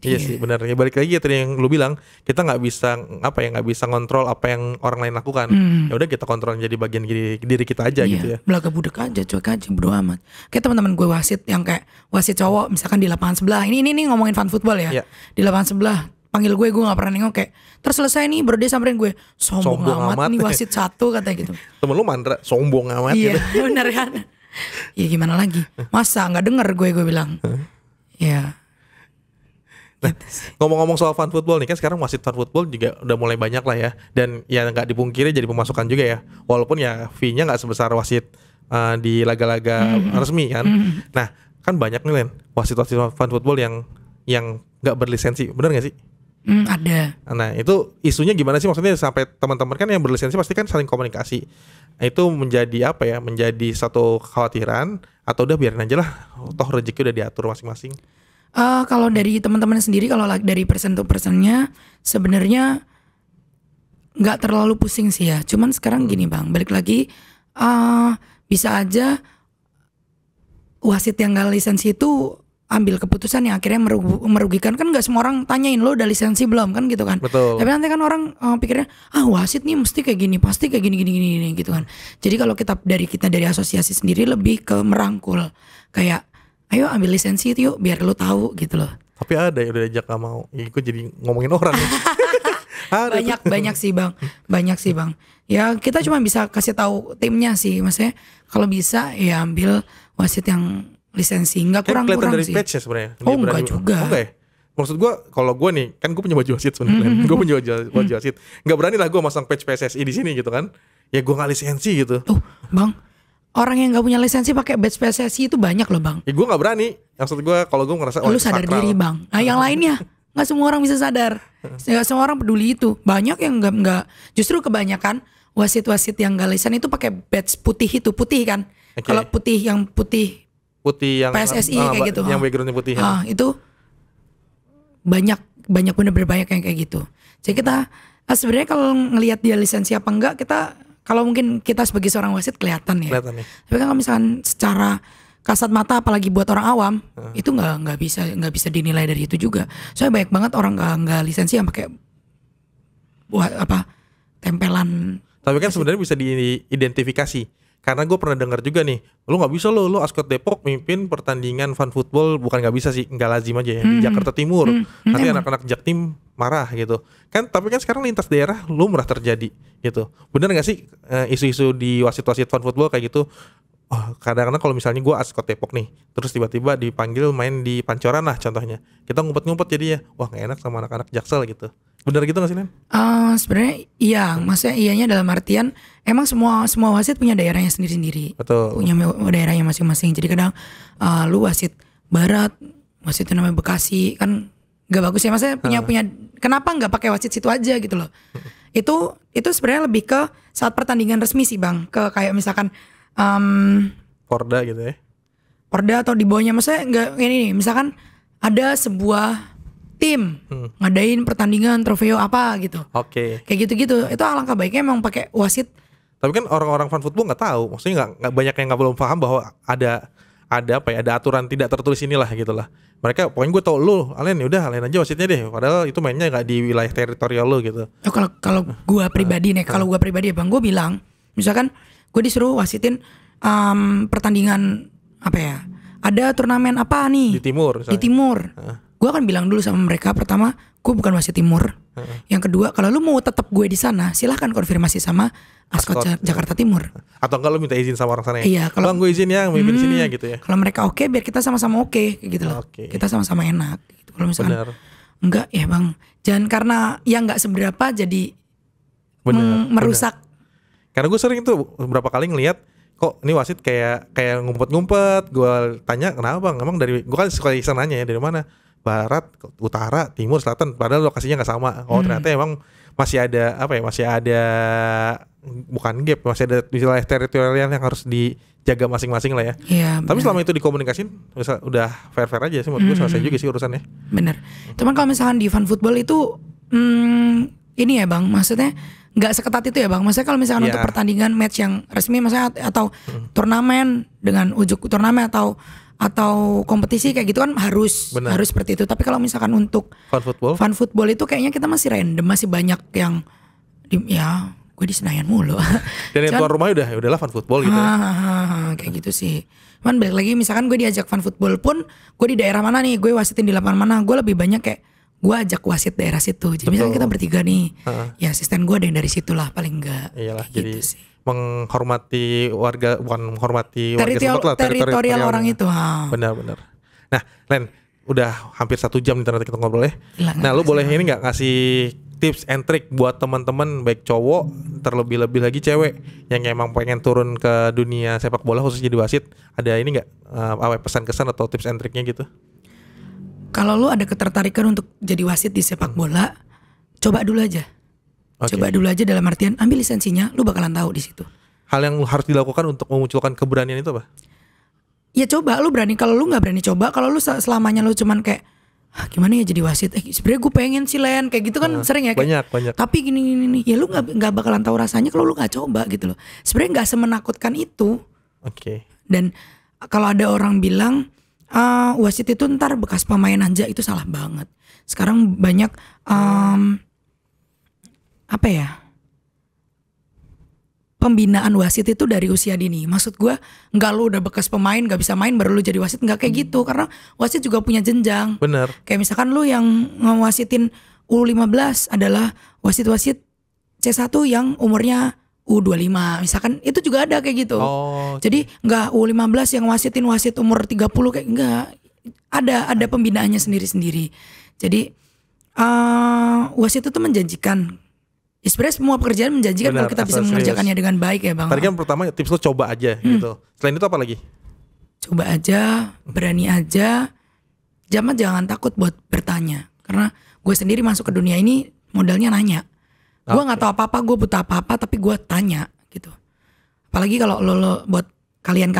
Iya sih benar. Ya balik lagi ya tadi yang lu bilang, kita nggak bisa nggak bisa ngontrol apa yang orang lain lakukan. Ya udah kita kontrol jadi bagian diri kita aja gitu ya. Belaga budek aja, cuek aja, bodo amat. Kayak teman-teman gue wasit yang kayak wasit cowok misalkan di lapangan sebelah. Ini ngomongin fan football ya. Di lapangan sebelah panggil gue nggak pernah nengok, kayak terus selesai nih baru dia samperin gue, sombong amat nih wasit satu katanya gitu. Temen lu mandra, sombong amat gitu. Iya bener kan. Ya gimana lagi, masa nggak denger gue bilang. Ya. Nah, ngomong-ngomong soal fan football nih, kan sekarang wasit fan football juga udah mulai banyak lah ya, dan ya nggak dipungkiri jadi pemasukan juga ya, walaupun ya fee-nya nggak sebesar wasit di laga-laga resmi kan. Nah kan banyak nih Len, wasit-wasit fan football yang nggak berlisensi, benar nggak sih? Ada. Nah itu isunya gimana sih, maksudnya sampai teman-teman kan yang berlisensi pasti kan saling komunikasi, itu menjadi apa ya, menjadi satu kekhawatiran atau udah biarin aja lah, toh rezeki udah diatur masing-masing. Kalau dari teman-teman sendiri, kalau dari person to personnya sebenarnya nggak terlalu pusing sih ya. Cuman sekarang gini bang, balik lagi bisa aja wasit yang nggak lisensi itu ambil keputusan yang akhirnya merugikan. Kan nggak semua orang tanyain lo udah lisensi belum kan gitu kan. Betul. Tapi nanti kan orang pikirnya wasit nih mesti kayak gini, pasti kayak gini gitu kan. Jadi kalau kita dari asosiasi sendiri lebih ke merangkul, kayak ayo ambil lisensi itu yuk biar lo tahu gitu loh. Tapi ada ya udah diajak gak mau, ya gue jadi ngomongin orang. banyak sih bang. Ya kita cuma bisa kasih tahu timnya sih, maksudnya kalau bisa ya ambil wasit yang lisensi, nggak kurang-kurang dari sih. patch ya sebenarnya. Enggak juga. Okay. Maksud gue, kalau gue nih, kan gue punya baju wasit sebenarnya. Gue punya baju wasit. Nggak berani lah gue masang patch PSSI di sini gitu kan. Ya gue nggak lisensi gitu. Bang, orang yang nggak punya lisensi pakai badge PSSI itu banyak loh bang. Ya gue nggak berani. Maksud gue kalau gue ngerasa lu sadar sakral diri bang. Nah yang lainnya nggak semua orang bisa sadar. Nggak semua orang peduli itu. Banyak yang nggak. Justru kebanyakan wasit-wasit yang nggak lisensi itu pakai badge putih kan. Okay. Kalau putih yang PSSI kayak gitu. Yang backgroundnya putih. Itu banyak bener-bener banyak yang kayak gitu. Jadi kita sebenarnya kalau ngelihat dia lisensi apa enggak, kita kalau mungkin kita sebagai seorang wasit kelihatan ya. Tapi kan kalau misalkan secara kasat mata, apalagi buat orang awam, itu nggak bisa dinilai dari itu juga. Soalnya banyak banget orang nggak lisensi yang pakai tempelan. Tapi kan sebenarnya bisa diidentifikasi. Karena gue pernah dengar juga nih, lu nggak bisa lo Ascot Depok mimpin pertandingan fan football, bukan nggak bisa sih, nggak lazim aja ya di Jakarta Timur. Nanti anak-anak Jaktim marah gitu. Kan tapi kan sekarang lintas daerah lumrah terjadi gitu. Bener nggak sih isu-isu di wasit-wasit fan football kayak gitu? Kadang-kadang kalau misalnya gue Ascot Depok nih, terus tiba-tiba dipanggil main di Pancoran lah contohnya, kita ngumpet-ngumpet jadi ya, wah nggak enak sama anak-anak Jaksel gitu. Bener gitu gak sih Nen? Sebenarnya iya, maksudnya iyanya dalam artian emang semua wasit punya daerahnya sendiri-sendiri. Betul. Punya daerahnya masing-masing. Jadi kadang lu wasit barat, wasit itu namanya Bekasi, kan gak bagus ya. Maksudnya punya kenapa gak pakai wasit situ aja gitu loh. Itu sebenarnya lebih ke saat pertandingan resmi sih bang, ke kayak misalkan Porda gitu ya. Porda atau di bawahnya, maksudnya nggak ini nih, misalkan ada sebuah tim ngadain pertandingan trofeo apa gitu. Oke. Kayak gitu-gitu. Itu alangkah baiknya emang pakai wasit. Tapi kan orang-orang fan football nggak tahu, maksudnya nggak banyak yang belum paham bahwa ada aturan tidak tertulis inilah gitulah. Mereka pokoknya gue tau lu, Alen udah Alen aja wasitnya deh. Padahal itu mainnya nggak di wilayah teritorial lu gitu. Kalau gue pribadi nih, kalau gue pribadi ya bang, gue bilang, misalkan gue disuruh wasitin pertandingan apa ya? Ada turnamen apa nih? Di timur. Misalnya. Di timur. Gue akan bilang dulu sama mereka, pertama, gue bukan wasit timur. Yang kedua, kalau lu mau tetap gue di sana, silahkan konfirmasi sama Ascot Jakarta Timur. Atau enggak lu minta izin sama orang sana ya? Iya, kalau gue izin ya, mimpin sini ya gitu ya. Kalau mereka oke, biar kita sama-sama oke, kayak gitu loh. Kita sama-sama enak. Gitu. Kalau misalkan enggak ya bang, jangan karena yang enggak seberapa jadi merusak. Karena gue sering tuh beberapa kali ngelihat, kok ini wasit kayak ngumpet-ngumpet. Gue tanya kenapa bang? Emang dari gue kan suka iseng nanya ya, dari mana? Barat, utara, timur, selatan, padahal lokasinya nggak sama. Ternyata emang masih ada apa ya? Masih ada bukan gap, masih ada wilayah teritorial yang harus dijaga masing-masing lah ya. Iya. Tapi bener. selama itu dikomunikasin, udah fair-fair aja sih menurut gue, selesai juga sih urusannya. Bener. Cuman kalau misalkan di fan football itu ini ya Bang, maksudnya nggak seketat itu ya Bang. Maksudnya kalau misalkan Iya. untuk pertandingan match yang resmi, maksudnya atau turnamen dengan ujuk turnamen atau kompetisi kayak gitu kan harus Benar. seperti itu. Tapi kalau misalkan untuk Fan football itu kayaknya kita masih random, masih banyak yang ya gue di Senayan mulu. dan yang tuan rumahnya udahlah fan football gitu ya. Kayak gitu sih. Cuman balik lagi misalkan gue diajak fan football pun, gue di daerah mana nih, gue wasitin di lapangan mana, gue lebih banyak kayak gue ajak wasit daerah situ. Jadi misalnya kita bertiga nih, ya asisten gue ada yang dari situ lah paling enggak. Iyalah, Kayak jadi gitu sih. menghormati warga, bukan menghormati warga Teritorial, setempat lah, teritorial orang itu. Benar-benar. Nah, Len, udah hampir 1 jam nih ternyata kita ngobrol ya. Gila, Nah, lu nggak boleh ini nggak ngasih tips and trick buat teman-teman baik cowok, terlebih-lebih lagi cewek yang emang pengen turun ke dunia sepak bola khusus jadi wasit, ada ini nggak pesan-kesan atau tips and tricknya gitu? Kalau lu ada ketertarikan untuk jadi wasit di sepak bola, coba dulu aja. Oke. Coba dulu aja dalam artian ambil lisensinya, lu bakalan tahu di situ. Hal yang harus dilakukan untuk memunculkan keberanian itu apa? Ya coba lu berani. Kalau lu nggak berani coba, kalau lu selamanya lu cuman kayak gimana ya jadi wasit, sebenarnya gue pengen sih Len kayak gitu kan sering ya kayak, banyak. tapi gini ya lu nggak bakalan tahu rasanya kalau lu nggak coba gitu loh. Sebenarnya nggak semenakutkan itu. Oke. Dan kalau ada orang bilang wasit itu ntar bekas pemain aja, itu salah banget. Sekarang banyak apa ya, pembinaan wasit itu dari usia dini. Maksud gue nggak lu udah bekas pemain nggak bisa main baru lu jadi wasit, nggak kayak gitu. Karena wasit juga punya jenjang. Bener. Kayak misalkan lu yang ngewasitin U15 adalah wasit-wasit C1 yang umurnya U25 misalkan, itu juga ada kayak gitu. Jadi nggak U15 yang wasitin wasit umur 30 kayak enggak. Ada pembinaannya sendiri-sendiri. Jadi wasit itu menjanjikan. Ya sebenarnya semua pekerjaan menjanjikan kalau kita bisa mengerjakannya dengan baik ya Bang. Tadi kan pertama tips lo coba aja gitu. Selain itu apa lagi? Coba aja, berani aja. Jangan takut buat bertanya. Karena gue sendiri masuk ke dunia ini modalnya nanya. Gue nggak tahu apa-apa, gue buta apa-apa, tapi gue tanya gitu. Apalagi kalau lo buat kalian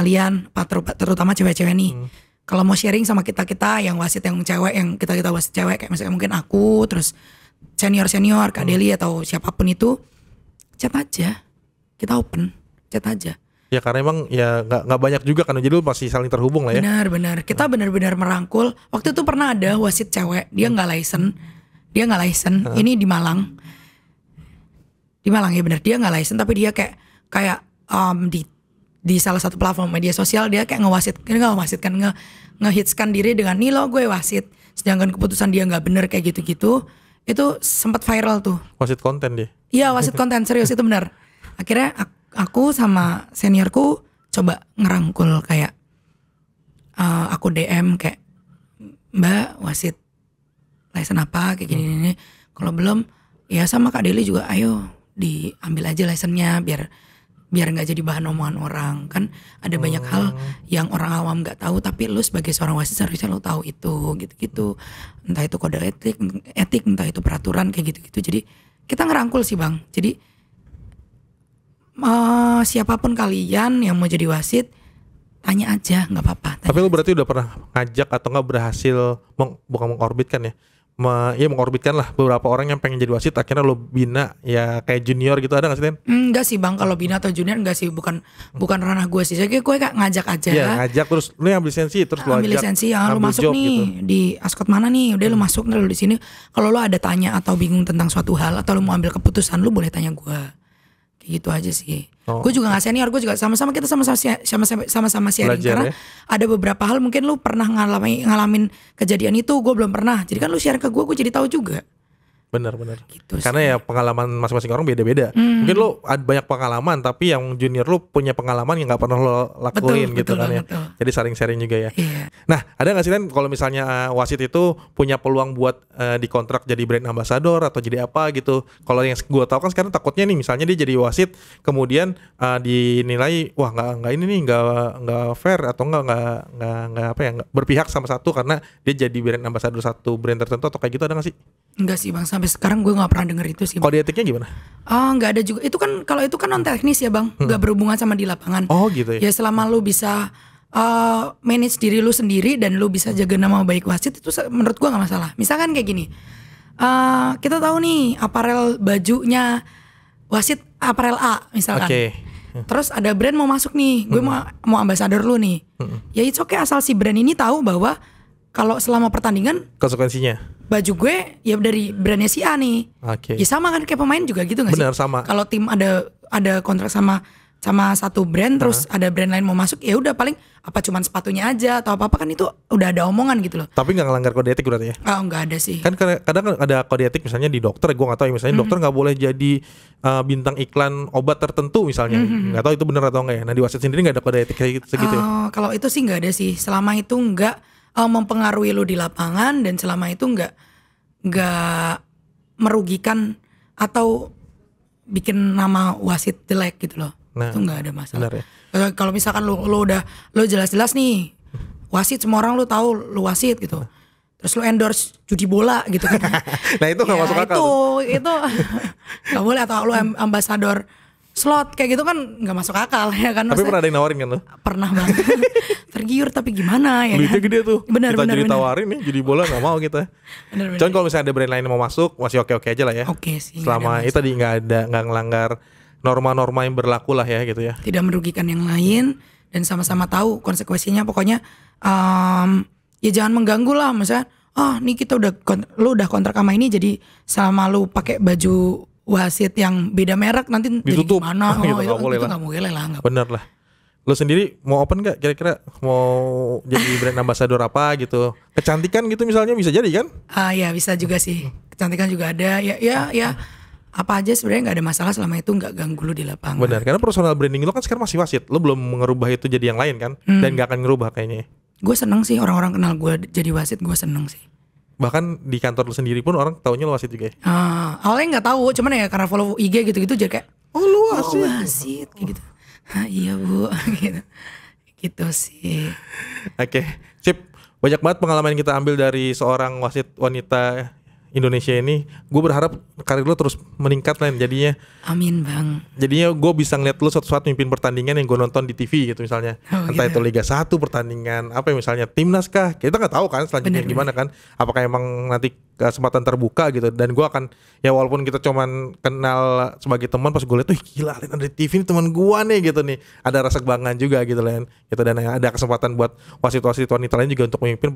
terutama cewek-cewek nih. Kalau mau sharing sama kita yang wasit yang cewek, yang kita wasit cewek, kayak misalnya mungkin aku, terus senior Kak Deli atau siapapun itu, chat aja, kita open, chat aja. Ya karena emang ya nggak banyak juga kan, jadi lu masih saling terhubung lah ya. Benar, kita benar-benar merangkul. Waktu itu pernah ada wasit cewek, dia nggak license, ini di Malang ya benar, dia nggak license, tapi dia kayak di salah satu platform media sosial dia kayak ngehitskan diri dengan nih lo gue wasit, sedangkan keputusan dia nggak benar kayak gitu-gitu. Itu sempat viral tuh. Wasit konten dia. Iya, wasit konten, serius itu benar. Akhirnya aku sama seniorku coba ngerangkul kayak aku DM kayak, Mbak wasit license apa kayak gini. Kalau belum ya sama Kak Deli juga ayo diambil aja license-nya biar nggak jadi bahan omongan orang. Kan ada banyak hal yang orang awam nggak tahu, tapi lu sebagai seorang wasit seharusnya lu tahu itu gitu. Entah itu kode etik, entah itu peraturan kayak gitu. Jadi kita ngerangkul sih Bang. Jadi siapapun kalian yang mau jadi wasit, tanya aja, nggak apa-apa. Tapi lu berarti udah pernah ngajak atau nggak berhasil bukan mengorbitkan ya? Mengorbitkan lah beberapa orang yang pengen jadi wasit, akhirnya lo bina ya kayak junior gitu, ada nggak sih Ten? Enggak sih Bang, kalau bina atau junior enggak sih, bukan ranah gue sih. Jadi gue kayak ngajak aja. Iya ngajak, terus lu yang ambil lisensi, terus lu ambil ajak, lisensi ya, lu masuk nih gitu. Di Ascot mana nih, udah lu masuk lu di sini. Kalau lu ada tanya atau bingung tentang suatu hal atau lu mau ambil keputusan, lu boleh tanya gue. Kayak gitu aja sih. Gue juga nggak senior, gue juga sama-sama sharing. Belajar, karena ada beberapa hal mungkin lu pernah ngalamin kejadian itu, gue belum pernah. Jadi kan lu share ke gue jadi tahu juga. Benar. Gitu karena ya pengalaman masing-masing orang beda-beda. Mungkin lo ada banyak pengalaman, tapi yang junior lo punya pengalaman yang nggak pernah lo lakuin gitu kan ya. Jadi saling sharing juga ya. Iya. Nah, ada nggak sih Len kalau misalnya wasit itu punya peluang buat dikontrak jadi brand ambassador atau jadi apa gitu? Kalau yang gue tahu kan sekarang takutnya nih, misalnya dia jadi wasit kemudian dinilai wah nggak ini nih nggak fair atau nggak berpihak sama satu karena dia jadi brand ambassador satu brand tertentu atau kayak gitu, ada nggak sih? Enggak sih Bang, sampai sekarang gue nggak pernah denger itu sih. Kode etiknya gimana? Nggak ada juga. Itu kan kalau itu kan non teknis ya Bang, nggak berhubungan sama di lapangan. Oh gitu ya. Ya selama lu bisa manage diri lu sendiri dan lu bisa jaga nama baik wasit, itu menurut gue nggak masalah. Misalkan kayak gini, kita tahu nih aparel bajunya wasit aparel A misalkan. Oke. Terus ada brand mau masuk nih, gue mau ambasador lu nih. Ya it's okay asal si brand ini tahu bahwa kalau selama pertandingan Konsekuensinya. baju gue ya dari brandnya si A nih. Oke. Ya sama kan kayak pemain juga gitu gak sih? Benar, sama. Kalau tim ada kontrak sama satu brand, terus ada brand lain mau masuk, ya udah paling apa cuman sepatunya aja atau apa kan itu udah ada omongan gitu loh. Tapi nggak ngelanggar kode etik berarti ya? Nggak ada sih. Kan kadang ada kode etik misalnya di dokter, gue nggak tahu ya, misalnya dokter nggak boleh jadi bintang iklan obat tertentu misalnya, nggak tahu itu benar atau enggak ya. Nah di wasit sendiri nggak ada kode etik kayak segitu ya? Kalau itu sih nggak ada sih, selama itu nggak mempengaruhi lo di lapangan dan selama itu nggak merugikan atau bikin nama wasit jelek gitu loh. Nah, itu nggak ada masalah. benar ya. Kalau misalkan lo jelas-jelas nih wasit, semua orang lo tahu lo wasit gitu. Terus lo endorse judi bola gitu kan. Nah itu nggak masuk akal. Itu nggak boleh. Atau lo ambasador slot kayak gitu kan nggak masuk akal ya kan. Tapi pernah ada yang nawarin kan lo? Pernah banget. Tergiur tapi gimana ya Duitnya kan? gede tuh. Benar, kita benar, jadi benar. tawarin nih judi bola nggak mau kita. Benar. Cuman kalau misalnya ada brand lain yang mau masuk masih oke aja lah ya. Oke sih. Selama itu tadi nggak ngelanggar norma-norma yang berlaku lah ya gitu ya. Tidak merugikan yang lain dan sama-sama tahu konsekuensinya. Pokoknya ya jangan mengganggu lah. Misalnya nih kita lu udah kontrak sama ini, jadi sama lu pakai baju wasit yang beda merek nanti Ditutup. jadi gimana? Gitu, itu nggak boleh lah. nggak boleh lah. Bener lah. Lu sendiri mau open gak kira-kira? Mau jadi brand ambassador apa gitu? Kecantikan gitu misalnya bisa jadi kan? Ya bisa juga sih. Kecantikan juga ada. Ya apa aja sebenarnya nggak ada masalah selama itu nggak ganggu lu di lapangan. Benar, karena personal branding lu kan sekarang masih wasit. Lu belum ngerubah itu jadi yang lain kan? Dan gak akan ngerubah kayaknya. Gue seneng sih orang-orang kenal gue jadi wasit, gue seneng sih. Bahkan di kantor lu sendiri pun orang taunya lu wasit juga ya? Awalnya nggak tahu, cuman ya karena follow IG gitu-gitu jadi kayak lu wasit kayak gitu. Iya bu, gitu sih. Oke, sip. Banyak banget pengalaman yang kita ambil dari seorang wasit wanita Indonesia ini. Gue berharap karir lu terus meningkat Len jadinya. Amin bang. Jadinya gue bisa ngeliat lu suatu saat mimpin pertandingan yang gue nonton di TV gitu misalnya. Entah gitu. itu Liga 1 pertandingan apa ya, misalnya timnas kah. Kita gak tahu kan selanjutnya gimana kan. Apakah emang nanti kesempatan terbuka gitu. Dan gue akan ya walaupun kita cuman kenal sebagai teman, pas gue liat tuh gila Len ada di TV ini teman gue nih gitu nih. Ada rasa kebanggaan juga gitu Len gitu. Dan ada kesempatan buat wasit-wasit wanita lain juga untuk memimpin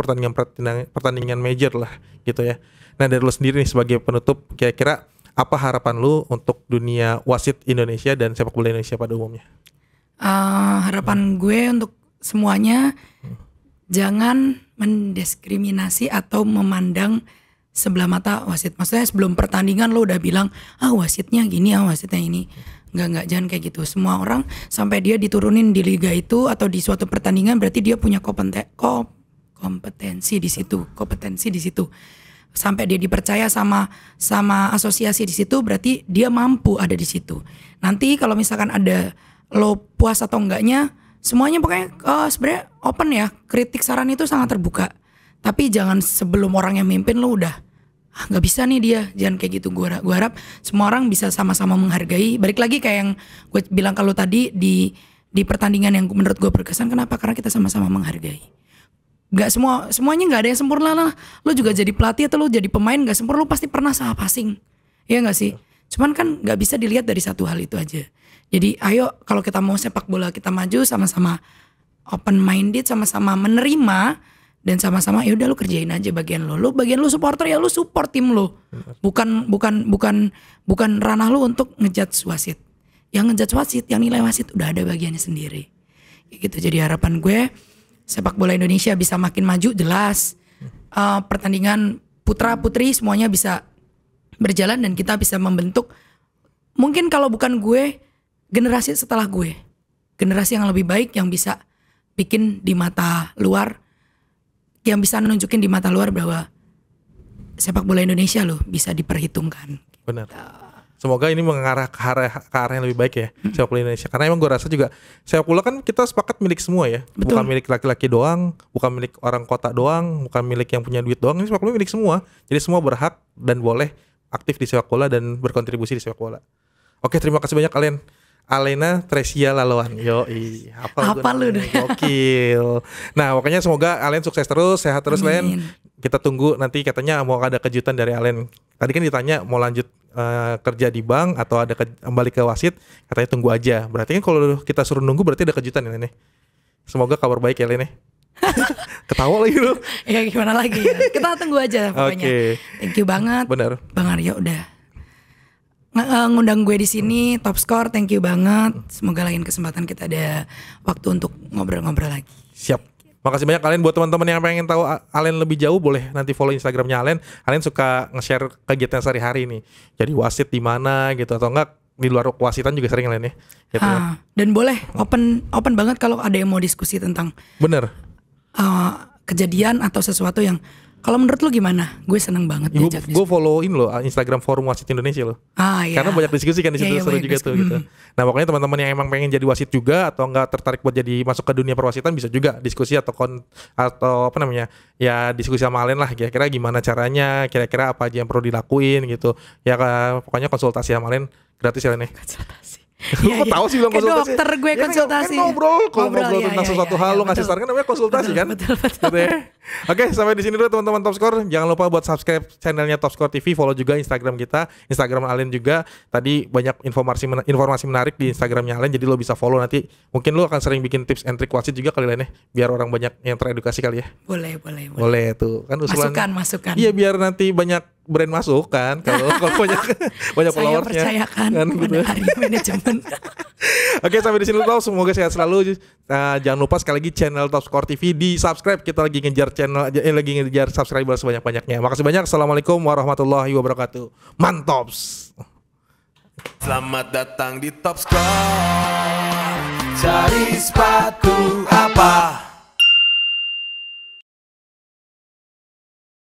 pertandingan major lah gitu ya. Nah dari lu sendiri nih sebagai penutup, kira-kira apa harapan lu untuk dunia wasit Indonesia dan sepak bola Indonesia pada umumnya? Harapan gue untuk semuanya, jangan mendiskriminasi atau memandang sebelah mata wasit. Maksudnya sebelum pertandingan lo udah bilang wasitnya gini, wasitnya ini. Enggak, jangan kayak gitu. Semua orang sampai dia diturunin di liga itu atau di suatu pertandingan berarti dia punya kompetensi di situ. Sampai dia dipercaya sama asosiasi di situ, berarti dia mampu ada di situ. Nanti kalau misalkan ada lo puas atau enggaknya, semuanya pokoknya sebenarnya open ya. Kritik saran itu sangat terbuka. Tapi jangan sebelum orang yang mimpin lo udah nggak bisa nih dia, jangan kayak gitu. Gue harap semua orang bisa sama-sama menghargai. Balik lagi kayak yang gue bilang kalau tadi di pertandingan yang menurut gue berkesan. Kenapa? Karena kita sama-sama menghargai. Gak semuanya nggak ada yang sempurna lah. Lo juga jadi pelatih atau lo jadi pemain nggak sempurna, lo pasti pernah salah passing, ya nggak sih? Cuman kan nggak bisa dilihat dari satu hal itu aja. Jadi ayo kalau kita mau sepak bola kita maju sama-sama open minded, sama-sama menerima dan sama-sama ya udah lo kerjain aja bagian lo. Lo bagian lo supporter ya lo support tim lo. Bukan ranah lo untuk ngejudge wasit. Yang ngejudge wasit, yang nilai wasit udah ada bagiannya sendiri. Kayak gitu. Jadi harapan gue sepak bola Indonesia bisa makin maju, jelas. Pertandingan putra putri semuanya bisa berjalan dan kita bisa membentuk, mungkin kalau bukan gue, generasi setelah gue, generasi yang lebih baik yang bisa bikin di mata luar, yang bisa nunjukin di mata luar bahwa sepak bola Indonesia loh bisa diperhitungkan. Benar. Semoga ini mengarah ke arah yang lebih baik ya sepak bola Indonesia. Karena emang gue rasa juga sepak bola kan kita sepakat milik semua ya. Betul. Bukan milik laki-laki doang, bukan milik orang kota doang, bukan milik yang punya duit doang. Ini sepak bola milik semua. Jadi semua berhak dan boleh aktif di sepak bola dan berkontribusi di sepak bola. Oke, terima kasih banyak kalian. Alena Tresia Laloan. Yoi, Apa lu deh. Gokil. Nah, pokoknya semoga Alen sukses terus, sehat terus, Amin. Len. Kita tunggu nanti katanya mau ada kejutan dari Alen. Tadi kan ditanya mau lanjut kerja di bank atau ada kembali ke wasit, katanya tunggu aja. Berarti kan kalau kita suruh nunggu berarti ada kejutan ya, Len. Semoga kabar baik ya, Len. Ketawa lagi lu. Ya gimana lagi ya. Kita tunggu aja pokoknya. Oke. Thank you banget. Benar. Bang Aryo udah ngundang gue di sini, Top Score, thank you banget. Semoga lain kesempatan kita ada waktu untuk ngobrol-ngobrol lagi. Siap. Makasih banyak kalian. Buat teman-teman yang pengen tahu Alen lebih jauh, boleh nanti follow Instagramnya Alen. Alen suka nge-share kegiatan sehari-hari nih. Jadi wasit di mana gitu atau enggak di luar wasitan juga sering Alen ya. Gitu ya. Dan boleh open banget kalau ada yang mau diskusi tentang Bener. kejadian atau sesuatu yang kalau menurut lu gimana? Gue seneng banget diajak Gue follow-in loh Instagram Forum Wasit Indonesia loh. Iya. Karena banyak diskusi kan di situ, seru juga tuh gitu. Nah, pokoknya teman-teman yang emang pengen jadi wasit juga atau enggak tertarik buat jadi masuk ke dunia perwasitan bisa juga diskusi atau apa namanya? Ya diskusi sama Alen lah, kira-kira gimana caranya, kira-kira apa aja yang perlu dilakuin gitu. Ya pokoknya konsultasi sama Alen gratis ya, Len. Konsultasi. Lu kok tahu sih bilang Kayak konsultasi? dokter gue konsultasi. Kan ngobrol, kalau ngobrol tentang sesuatu hal lu ngasih saran kan namanya konsultasi kan? Betul. Gitu ya. Oke, sampai di sini dulu teman-teman Top Score. Jangan lupa buat subscribe channelnya Top Score TV, follow juga Instagram kita, Instagram Alen juga. Tadi banyak informasi menarik di Instagramnya Alen, jadi lo bisa follow nanti. Mungkin lo akan sering bikin tips and trick wasit juga kali Len ya, biar orang banyak yang teredukasi kali ya. Boleh. Boleh tuh kan usulan. Masukan. Iya, biar nanti banyak brand masuk kan kalau banyak followersnya. Saya percayakan kan, gitu. pada hari manajemen. Oke, sampai di sini dulu. Semoga sehat selalu. Jangan lupa sekali lagi channel Top Score TV di subscribe. Kita lagi ngejar lagi ngejar subscriber sebanyak-banyaknya. Makasih banyak. Assalamualaikum warahmatullahi wabarakatuh. Mantops. Selamat datang di Top Score. Cari sepatu apa?